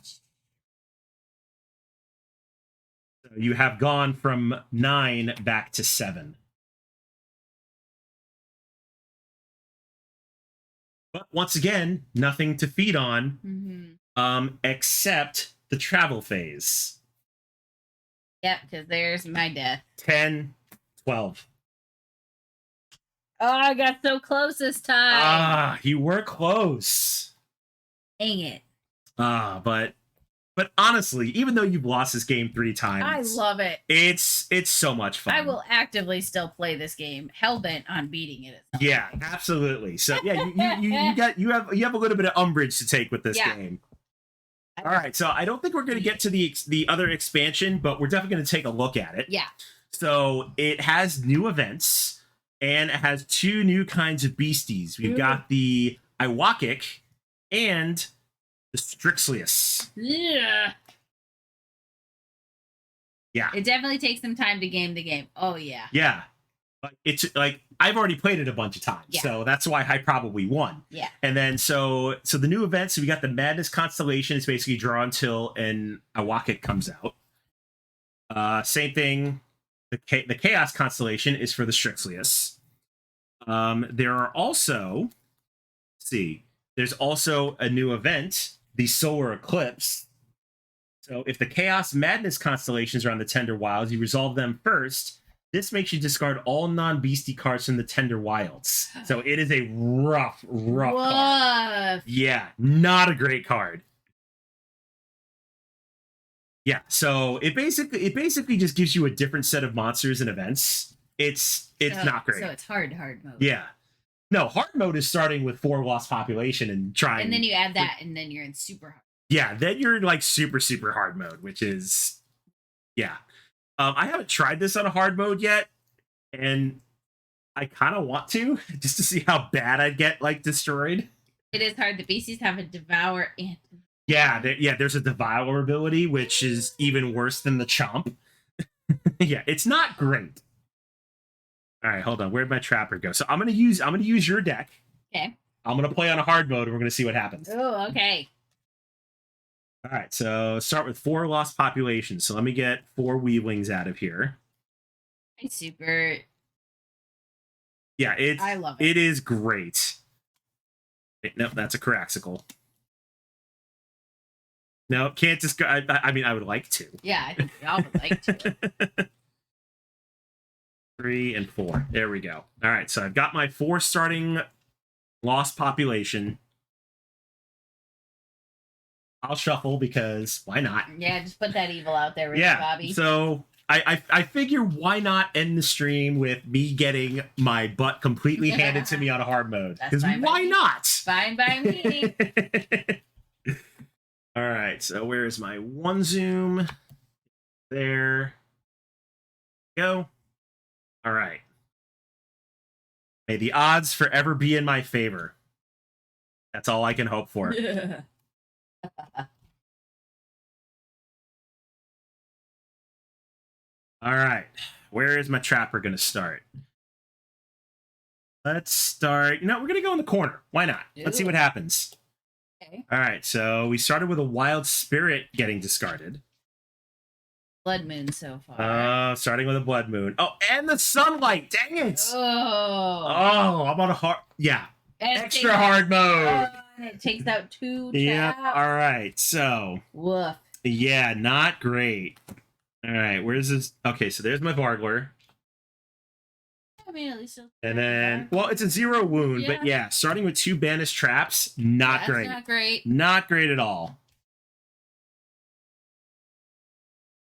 So you have gone from 9 back to 7. But once again, nothing to feed on, except the travel phase. Yep, because there's my death. 10, 12. Oh, I got so close this time. Ah, you were close. Dang it. But honestly, even though you've lost this game 3 times, I love it. It's so much fun. I will actively still play this game, hellbent on beating it. Yeah, absolutely. So yeah, you have a little bit of umbrage to take with this game. All right, so I don't think we're going to get to the other expansion, but we're definitely going to take a look at it. Yeah. So it has new events, and it has 2 new kinds of beasties. We've got the Iwakik and the Strixlius. Yeah. Yeah. It definitely takes some time to game the game. Oh, yeah. Yeah. But it's like I've already played it a bunch of times, so that's why I probably won. Yeah. And then so the new events, so we got the Madness Constellation. It's basically draw until an Iwakik comes out. Same thing. The Chaos constellation is for the Strixlius. There are also, there's also a new event, the Solar Eclipse. So if the Chaos Madness constellations are on the Tender Wilds, you resolve them first. This makes you discard all non-beastie cards from the Tender Wilds. So it is a rough card. Yeah, not a great card. Yeah, so it basically just gives you a different set of monsters and events. It's not great. So it's hard mode. Yeah. No, hard mode is starting with 4 lost population and trying. And then you add that, and then you're in super hard. Yeah, then you're like super hard mode, which is, yeah. I haven't tried this on a hard mode yet, and I kind of want to just to see how bad I'd get like destroyed. It is hard. The beasties have a devour and there's a devour ability, which is even worse than the chomp. Yeah, it's not great. All right, hold on. Where'd my trapper go? So I'm gonna use your deck. Okay. I'm gonna play on a hard mode, and we're gonna see what happens. Oh, okay. All right, so start with 4 lost populations. So let me get 4 Weavlings out of here. It's super. Yeah, I love it. It is great. Nope, that's a Caraxical. No, can't just go. I mean, I would like to. Yeah, I think we all would like to. 3 and 4. There we go. All right, so I've got my 4 starting lost population. I'll shuffle because why not? Yeah, just put that evil out there, Ricky Bobby. So I figure why not end the stream with me getting my butt completely handed to me on a hard mode? Because why not? Fine by me. All right, so where's my one zoom? There. Go. All right. May the odds forever be in my favor. That's all I can hope for. All right. Where is my trapper going to start? Let's start. You know, we're going to go in the corner. Why not? Let's see what happens. Okay. All right. So we started with a Wild Spirit getting discarded. Blood Moon so far. Starting with a Blood Moon. Oh, and the Sunlight. Dang it. Oh, I'm on a hard. Yeah. And Extra hard mode. And it takes out 2 traps. Yeah. All right. So. Woof. Yeah, not great. All right. Where's this? Okay, so there's my Vargler. I mean, at least. And then, well, it's a 0 wound, but yeah, starting with 2 banished traps, not great. Not great. Not great at all.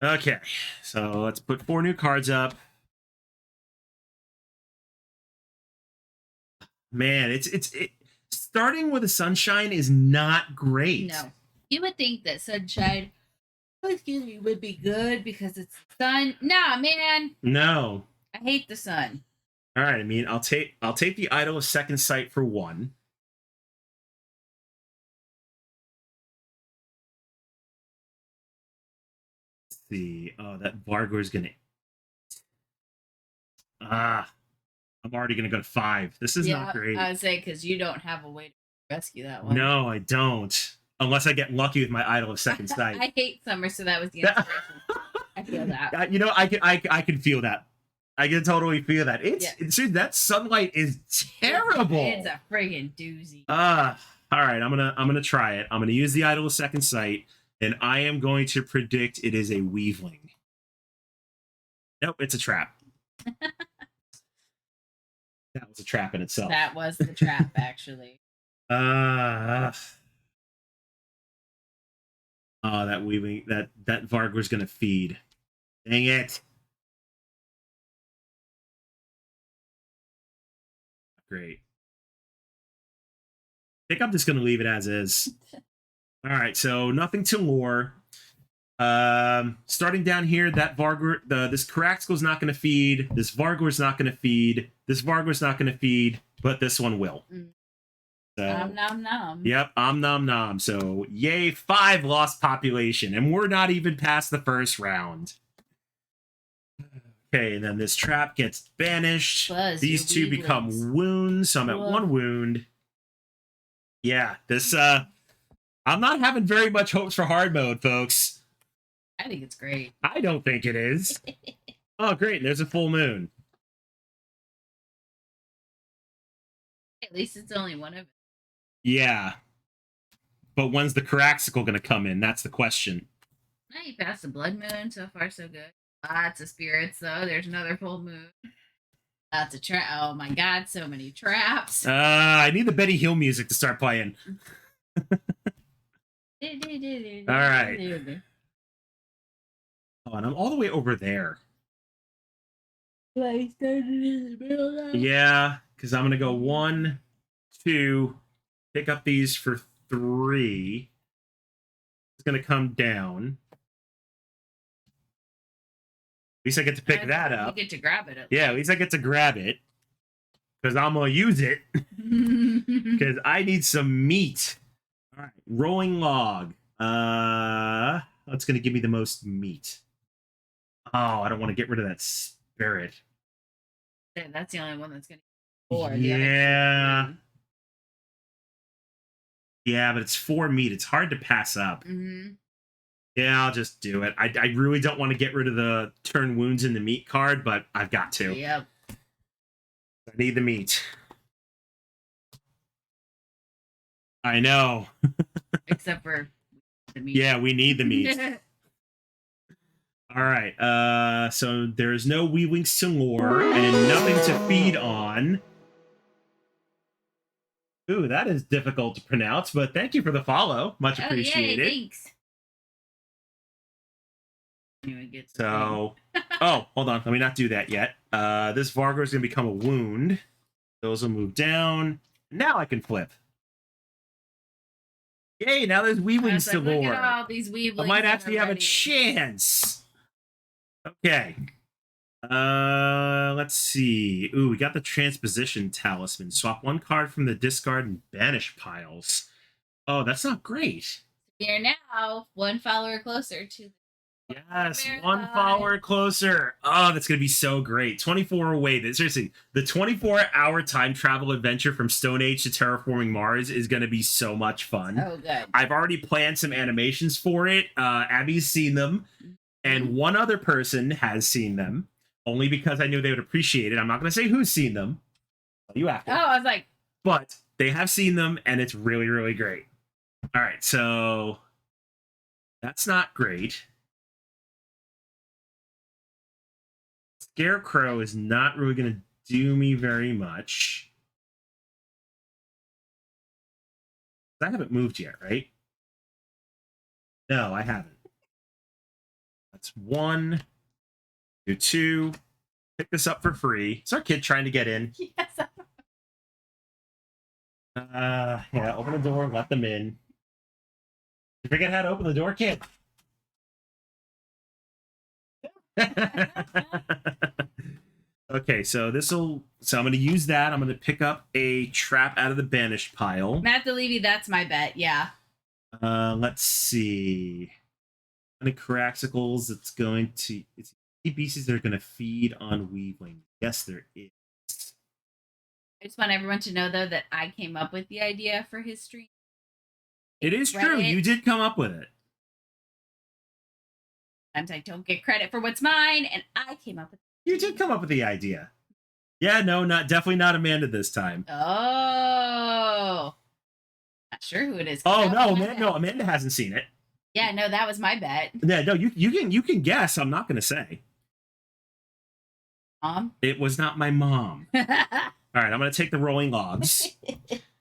Okay, so let's put 4 new cards up. Man, it's starting with a Sunshine is not great. No, you would think that Sunshine, would be good because it's the sun. Nah, man. No, I hate the sun. All right, I mean, I'll take the Idol of Second Sight for 1. Let's see. Oh, that Vargor's gonna. I'm already gonna go to 5. This is not great. I would say because you don't have a way to rescue that one. No, I don't. Unless I get lucky with my Idol of Second Sight. I hate summer, so that was the inspiration. I feel that. You know, I can feel that. I can totally feel that. Dude, that Sunlight is terrible. It's a friggin' doozy. All right, I'm gonna try it. I'm gonna use the Idol of Second Sight, and I am going to predict it is a Weavling. Nope, it's a trap. That was a trap in itself. That was the trap, actually. Oh, that Weavling, that Vargor's gonna feed. Dang it. Great. I think I'm just gonna leave it as is. All right, so nothing to lore. Starting down here, that Vargor, this Caraxical's not gonna feed. This Vargor's not gonna feed. This Vargor's not gonna feed, but this one will. So, nom nom. Yep, nom nom. So yay, 5 lost population, and we're not even past the first round. Okay, and then this trap gets banished. Buzz, these 2 become wounds, so I'm at 1 wound. Yeah, this I'm not having very much hopes for hard mode, folks. I think it's great. I don't think it is. Oh, great. There's a full moon. At least it's only one of it. Yeah. But when's the Caraxical going to come in? That's the question. Now you passed the blood moon. So far, so good. Lots of spirits, though. There's another full moon. Lots of trap. Oh my god, so many traps. I need the Betty Hill music to start playing. All right. Oh, and I'm all the way over there. Yeah, because I'm going to go 1, 2, pick up these for 3. It's going to come down. At least I get to pick that up. You get to grab it. Yeah, at least I get to grab it. Because I'm going to use it. Because I need some meat. All right, rolling log. That's going to give me the most meat. Oh, I don't want to get rid of that spirit. That's the only one that's going to. Yeah. Yeah, but it's 4 meat. It's hard to pass up. Mm-hmm. Yeah, I'll just do it. I really don't want to get rid of the turn wounds in the meat card, but I've got to. Yep. I need the meat. I know. Except for the meat. Yeah, we need the meat. All right. So there's no Weavlings to lure and nothing to feed on. Ooh, that is difficult to pronounce, but thank you for the follow. Much appreciated. Yay, thanks. So, oh, hold on. Let me not do that yet. This Vargo is going to become a wound. Those will move down. Now I can flip. Yay, now there's Weavlings to Look lure. at all these Weavlings. I might actually have a ready. chance. Okay. Let's see. Ooh, we got the Transposition Talisman. Swap 1 card from the discard and banish piles. Oh, that's not great. You're now 1 follower closer to. Yes, Marathon. 1 follower closer. Oh, that's going to be so great. 24 away. Seriously, the 24-hour time travel adventure from Stone Age to Terraforming Mars is going to be so much fun. Oh, good. I've already planned some animations for it. Abby's seen them, and one other person has seen them, only because I knew they would appreciate it. I'm not going to say who's seen them. You after. Oh, I was like. But they have seen them, and it's really, really great. All right, so that's not great. Scarecrow is not really going to do me very much. I haven't moved yet, right? No, I haven't. That's 1, 2. Pick this up for free. It's our kid trying to get in. Yes. Yeah, open the door, let them in. You forget how to open the door, kid? Okay, so I'm going to use that. I'm going to pick up a trap out of the banished pile. Matt the Levy, that's my bet. Yeah. Let's see. Any Caraxicles it's species that are going to feed on Weavling. Yes, there is. I just want everyone to know, though, that I came up with the idea for his stream. It is true. You did come up with it. Sometimes I don't get credit for what's mine, and I came up with it. You did come up with the idea. Yeah, no, definitely not Amanda this time. Oh. Not sure who it is. Oh, no, Amanda hasn't seen it. Yeah, no, that was my bet. Yeah, no, you can guess. I'm not going to say. Mom? It was not my mom. All right, I'm going to take the rolling logs.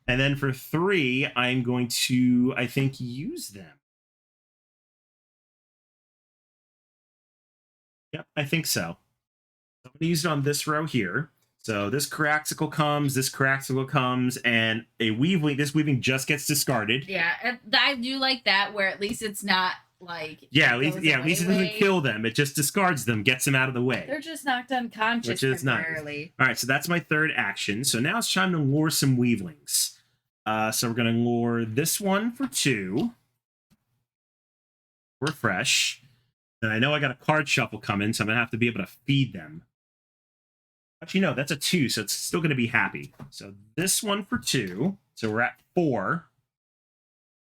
And then for 3, I'm going to, I think, use them. Yep, I think so. I'm going to use it on this row here. So this Caraxical comes, and this Weavling just gets discarded. Yeah, I do like that, where at least it's not like... Yeah, at least it doesn't kill them. It just discards them, gets them out of the way. They're just knocked unconscious. Which is nice. All right, so that's my 3rd action. So now it's time to lure some Weavlings. So we're going to lure this one for 2. Refresh. And I know I got a card shuffle coming, so I'm going to have to be able to feed them. Actually, no, that's a 2, so it's still going to be happy. So this one for 2. So we're at 4.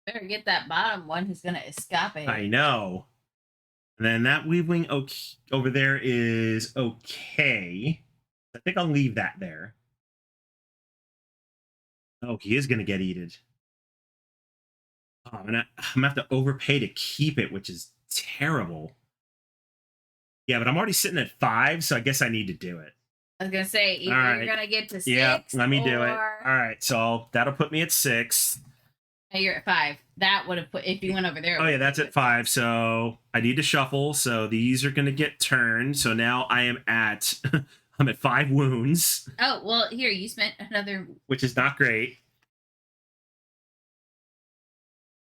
Better get that bottom one who's going to escape. I know. And then that Weavling over there is okay. I think I'll leave that there. Oh, he is going to get eated. Oh, I'm gonna have to overpay to keep it, which is terrible. Yeah, but I'm already sitting at 5, so I guess I need to do it. I was gonna say either All you're right. gonna get to 6. Yeah, let me do it. or- All right, so that'll put me at 6. No, you're at 5. That would have put if you went over there. it Oh yeah, would've that's put you at 5. So I need to shuffle. So these are gonna get turned. So now I am at I'm at 5 wounds, Oh well, here you spent another. which is not great.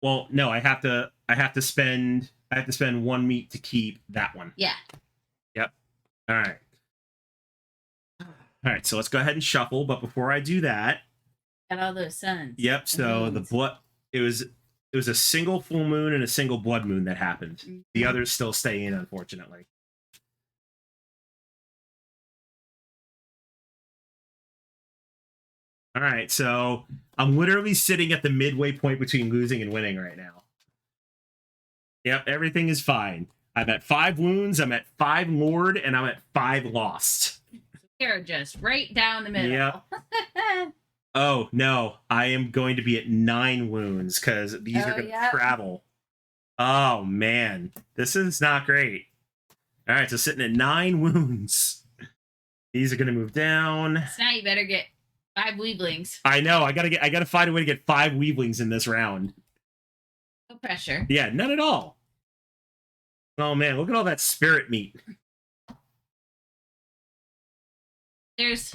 Well, no, I have to spend 1 meat to keep that one. Yeah. All right. All right, so let's go ahead and shuffle. But before I do that, Got all those suns. yep. So the moons. blood. It was a single full moon and a single blood moon that happened. The Mhm. others still stay in, unfortunately. All right, so I'm literally sitting at the midway point between losing and winning right now. Yep, everything is fine. I'm at 5 wounds, I'm at 5 lord, and I'm at 5 lost. You're just right down the middle. Yep. Oh, no, I am going to be at 9 wounds because these are Oh, going to yeah. travel. Oh, man, this is not great. All right, so sitting at 9 wounds. These are going to move down. So now you better get 5 weablings. I know, I gotta find a way to get 5 weavlings in this round. No pressure. Yeah, none at all. Oh man, look at all that spirit meat. There's.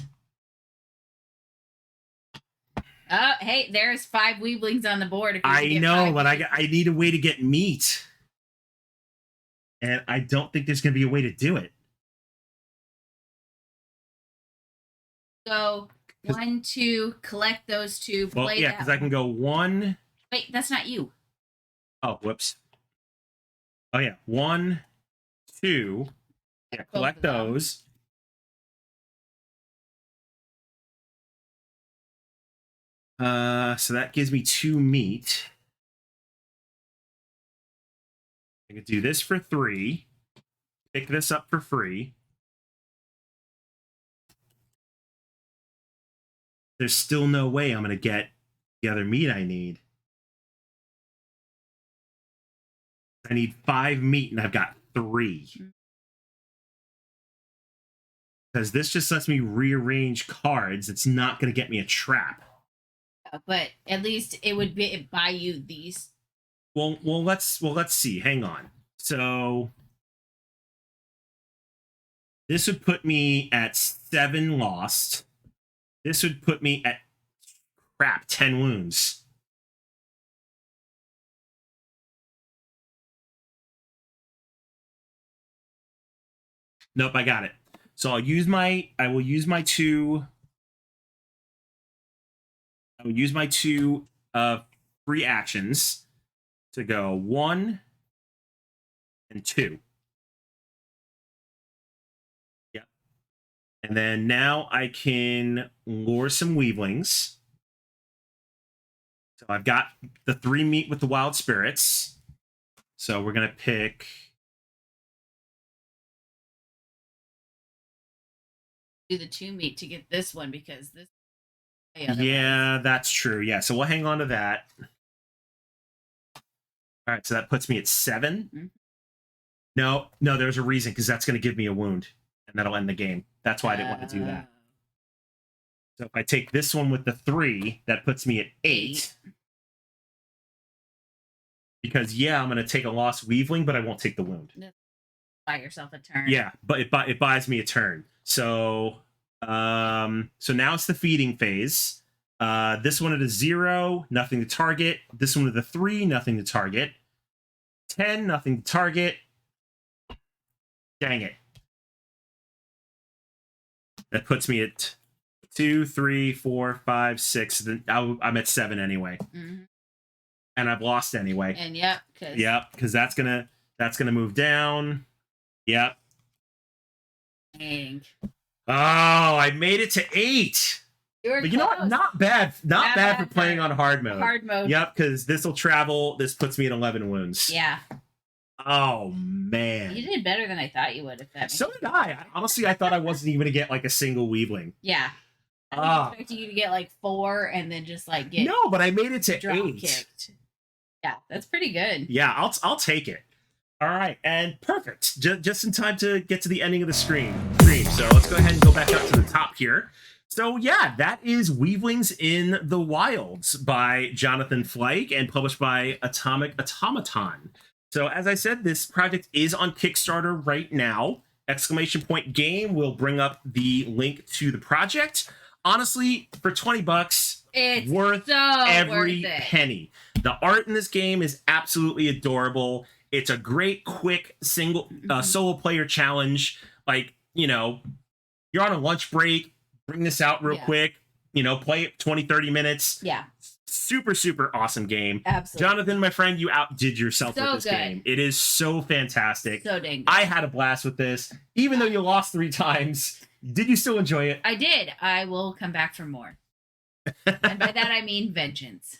Oh, hey, there's 5 weablings on the board. If you I get know, 5 but weablings. I need a way to get meat. And I don't think there's gonna be a way to do it. Go 1, 2, collect those 2. Well, play yeah, that because I can go 1. Wait, that's not you. Oh, whoops. Oh yeah, 1, 2. Yeah, Both collect of them. those. So that gives me 2 meat. I could do this for 3. Pick this up for free. There's still no way I'm gonna get the other meat I need. I need 5 meat and I've got 3. Because this just lets me rearrange cards. It's not gonna get me a trap. But at least it would be buy you these. Well, let's see. Hang on. So this would put me at 7 lost. This would put me at 10 wounds. Nope, I got it. So I will use my 2 free actions to go 1 and 2. Yep. And then now I can lure some weavlings. So I've got the 3 meat with the wild spirits. So we're gonna pick. Do the 2 meat to get this one because this. Yeah, that's true. Yeah, so we'll hang on to that. All right, so that puts me at 7. Mhm. No, there's a reason because that's going to give me a wound, and that'll end the game. That's why I didn't want to do that. So if I take this one with the 3, that puts me at 8. Because yeah, I'm going to take a lost weavling, but I won't take the wound. Buy yourself a turn. Yeah, but it buys me a turn. So so now it's the feeding phase. This one at a 0, nothing to target. This one at a 3, nothing to target. 10, nothing to target. Dang it. That puts me at 2, 3, 4, 5, 6. Then I'm at 7 anyway. Mm-hmm. And I've lost anyway. And yep, because that's gonna move down. Yep. Dang. Oh, I made it to 8. But you know what? Not bad. Not bad for playing on hard mode. Hard mode. Yep, because this will travel. This puts me at 11 wounds. Yeah. Oh man. You did better than I thought you would. If that. So did I. Honestly, I thought I wasn't even gonna get like a single Weavling. Yeah. I was Ah. expecting you to get like 4 and then just like get No, but I made it to drop 8. kicked. Yeah, that's pretty good. Yeah, I'll take it. All right, and perfect. Just in time to get to the ending of the stream. So let's go ahead and go back up to the top here. So yeah, that is Weavlings in the Wilds by Jonathan Flake and published by Atomic Automaton. So as I said, this project is on Kickstarter right now. !game will bring up the link to the project. Honestly, for $20, It's worth so every worth it. penny. The art in this game is absolutely adorable. It's a great, quick, solo player challenge. Like, you know, you're on a lunch break, bring this out real quick, you know, play it 20, 30 minutes. Yeah. Super, super awesome game. Absolutely. Jonathan, my friend, you outdid yourself So with this good. game. It is so fantastic. So dang good. I had a blast with this. Even though you lost 3 times, did you still enjoy it? I did. I will come back for more. And by that I mean vengeance.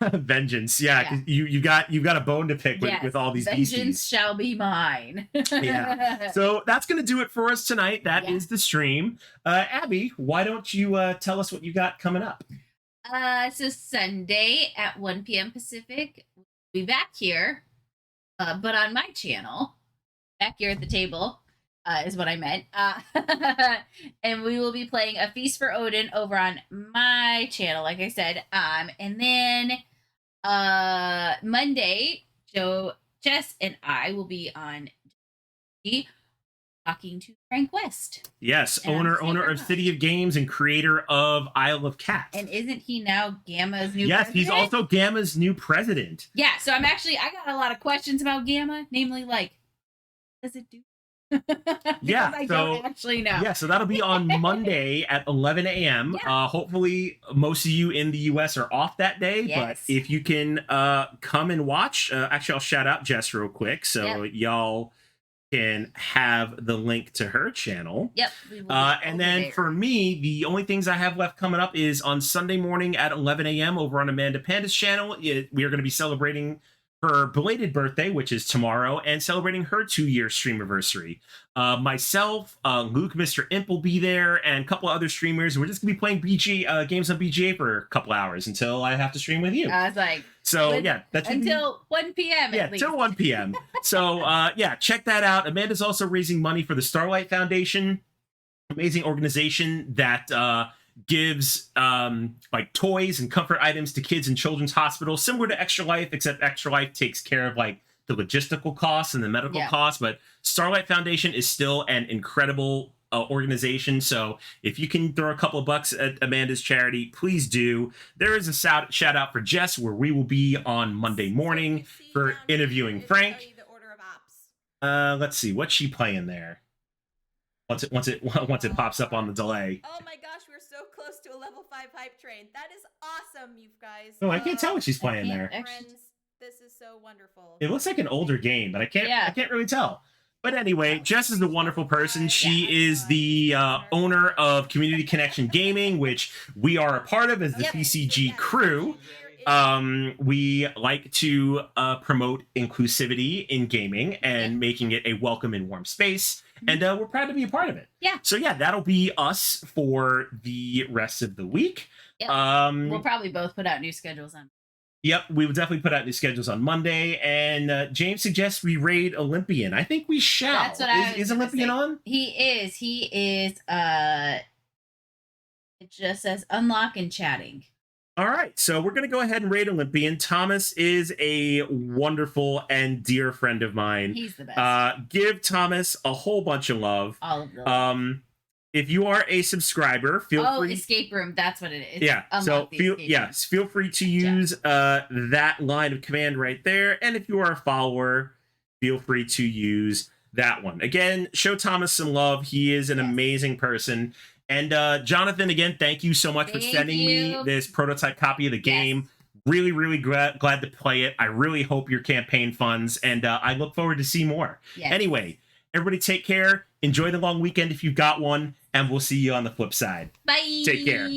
Vengeance, yeah. 'Cause you got a bone to pick with all these vengeance beasties. shall be mine. Yeah. So that's gonna do it for us tonight. That is the stream. Abby, why don't you tell us what you got coming up? So Sunday at 1 p.m. Pacific, we'll be back here, but on my channel, back here at the table, is what I meant. And we will be playing A Feast for Odin over on my channel, like I said. And then Monday, Jess, and I will be on talking to Frank West. Yes, And owner of City of Games and creator of Isle of Cats. And isn't he now Gamma's new Yes, president? he's also Gamma's new president. Yeah, so I got a lot of questions about Gamma, namely like, what does it do? Yeah, I so don't actually know. Yeah, so that'll be on Monday at 11 a.m. Yeah. Hopefully, most of you in the U.S. are off that day, Yes. but if you can come and watch, actually, I'll shout out Jess real quick, so y'all can have the link to her channel. Yep. we will And then there. for me, the only things I have left coming up is on Sunday morning at 11 a.m. over on Amanda Panda's channel. We are going to be celebrating her belated birthday, which is tomorrow, and celebrating her 2-year stream anniversary. Myself, Luke, Mr. Imp will be there, and a couple of other streamers. We're just gonna be playing games on BGA for a couple hours until I have to stream with you. I was like, So that should until 1 p.m. yeah, at least. till 1 p.m. So check that out. Amanda's also raising money for the Starlight Foundation, amazing organization that gives like toys and comfort items to kids in children's hospitals, similar to Extra Life, except Extra Life takes care of like the logistical costs and the medical costs, but Starlight Foundation is still an incredible organization. So if you can throw a couple of bucks at Amanda's charity, please do. There is a shout out for Jess, where we will be on Monday morning for interviewing Frank. Let's see, what's she playing there? Once it pops up on the delay. Oh my gosh, we're so close to a level 5 hype train. That is awesome, you guys. Oh, I can't tell what she's playing there. Friends, this is so wonderful. It looks like an older game, but I can't really tell. But anyway, Jess is a wonderful person. She is the owner of Community Connection Gaming, which we are a part of as the PCG crew. We like to promote inclusivity in gaming and making it a welcome and warm space. And we're proud to be a part of it. Yeah. So yeah, that'll be us for the rest of the week. Yep. We'll probably both put out new schedules on. Yep, we will definitely put out new schedules on Monday. And James suggests we raid Olympian. I think we shall. That's what I was Is gonna Olympian say. on? He is. It just says unlock and chatting. All right, so we're going to go ahead and raid Olympian. Thomas is a wonderful and dear friend of mine. He's the best. Give Thomas a whole bunch of love. All of them. If you are a subscriber, feel free. Escape room. That's what it is. Yeah. So feel free to use that line of command right there. And if you are a follower, feel free to use that one. Again, show Thomas some love. He is an amazing person. And Jonathan, again, thank you so much for sending me this prototype copy of the game. Really, really glad to play it. I really hope your campaign funds, and I look forward to see more. Yes. Anyway, everybody take care. Enjoy the long weekend if you've got one, and we'll see you on the flip side. Bye. Take care.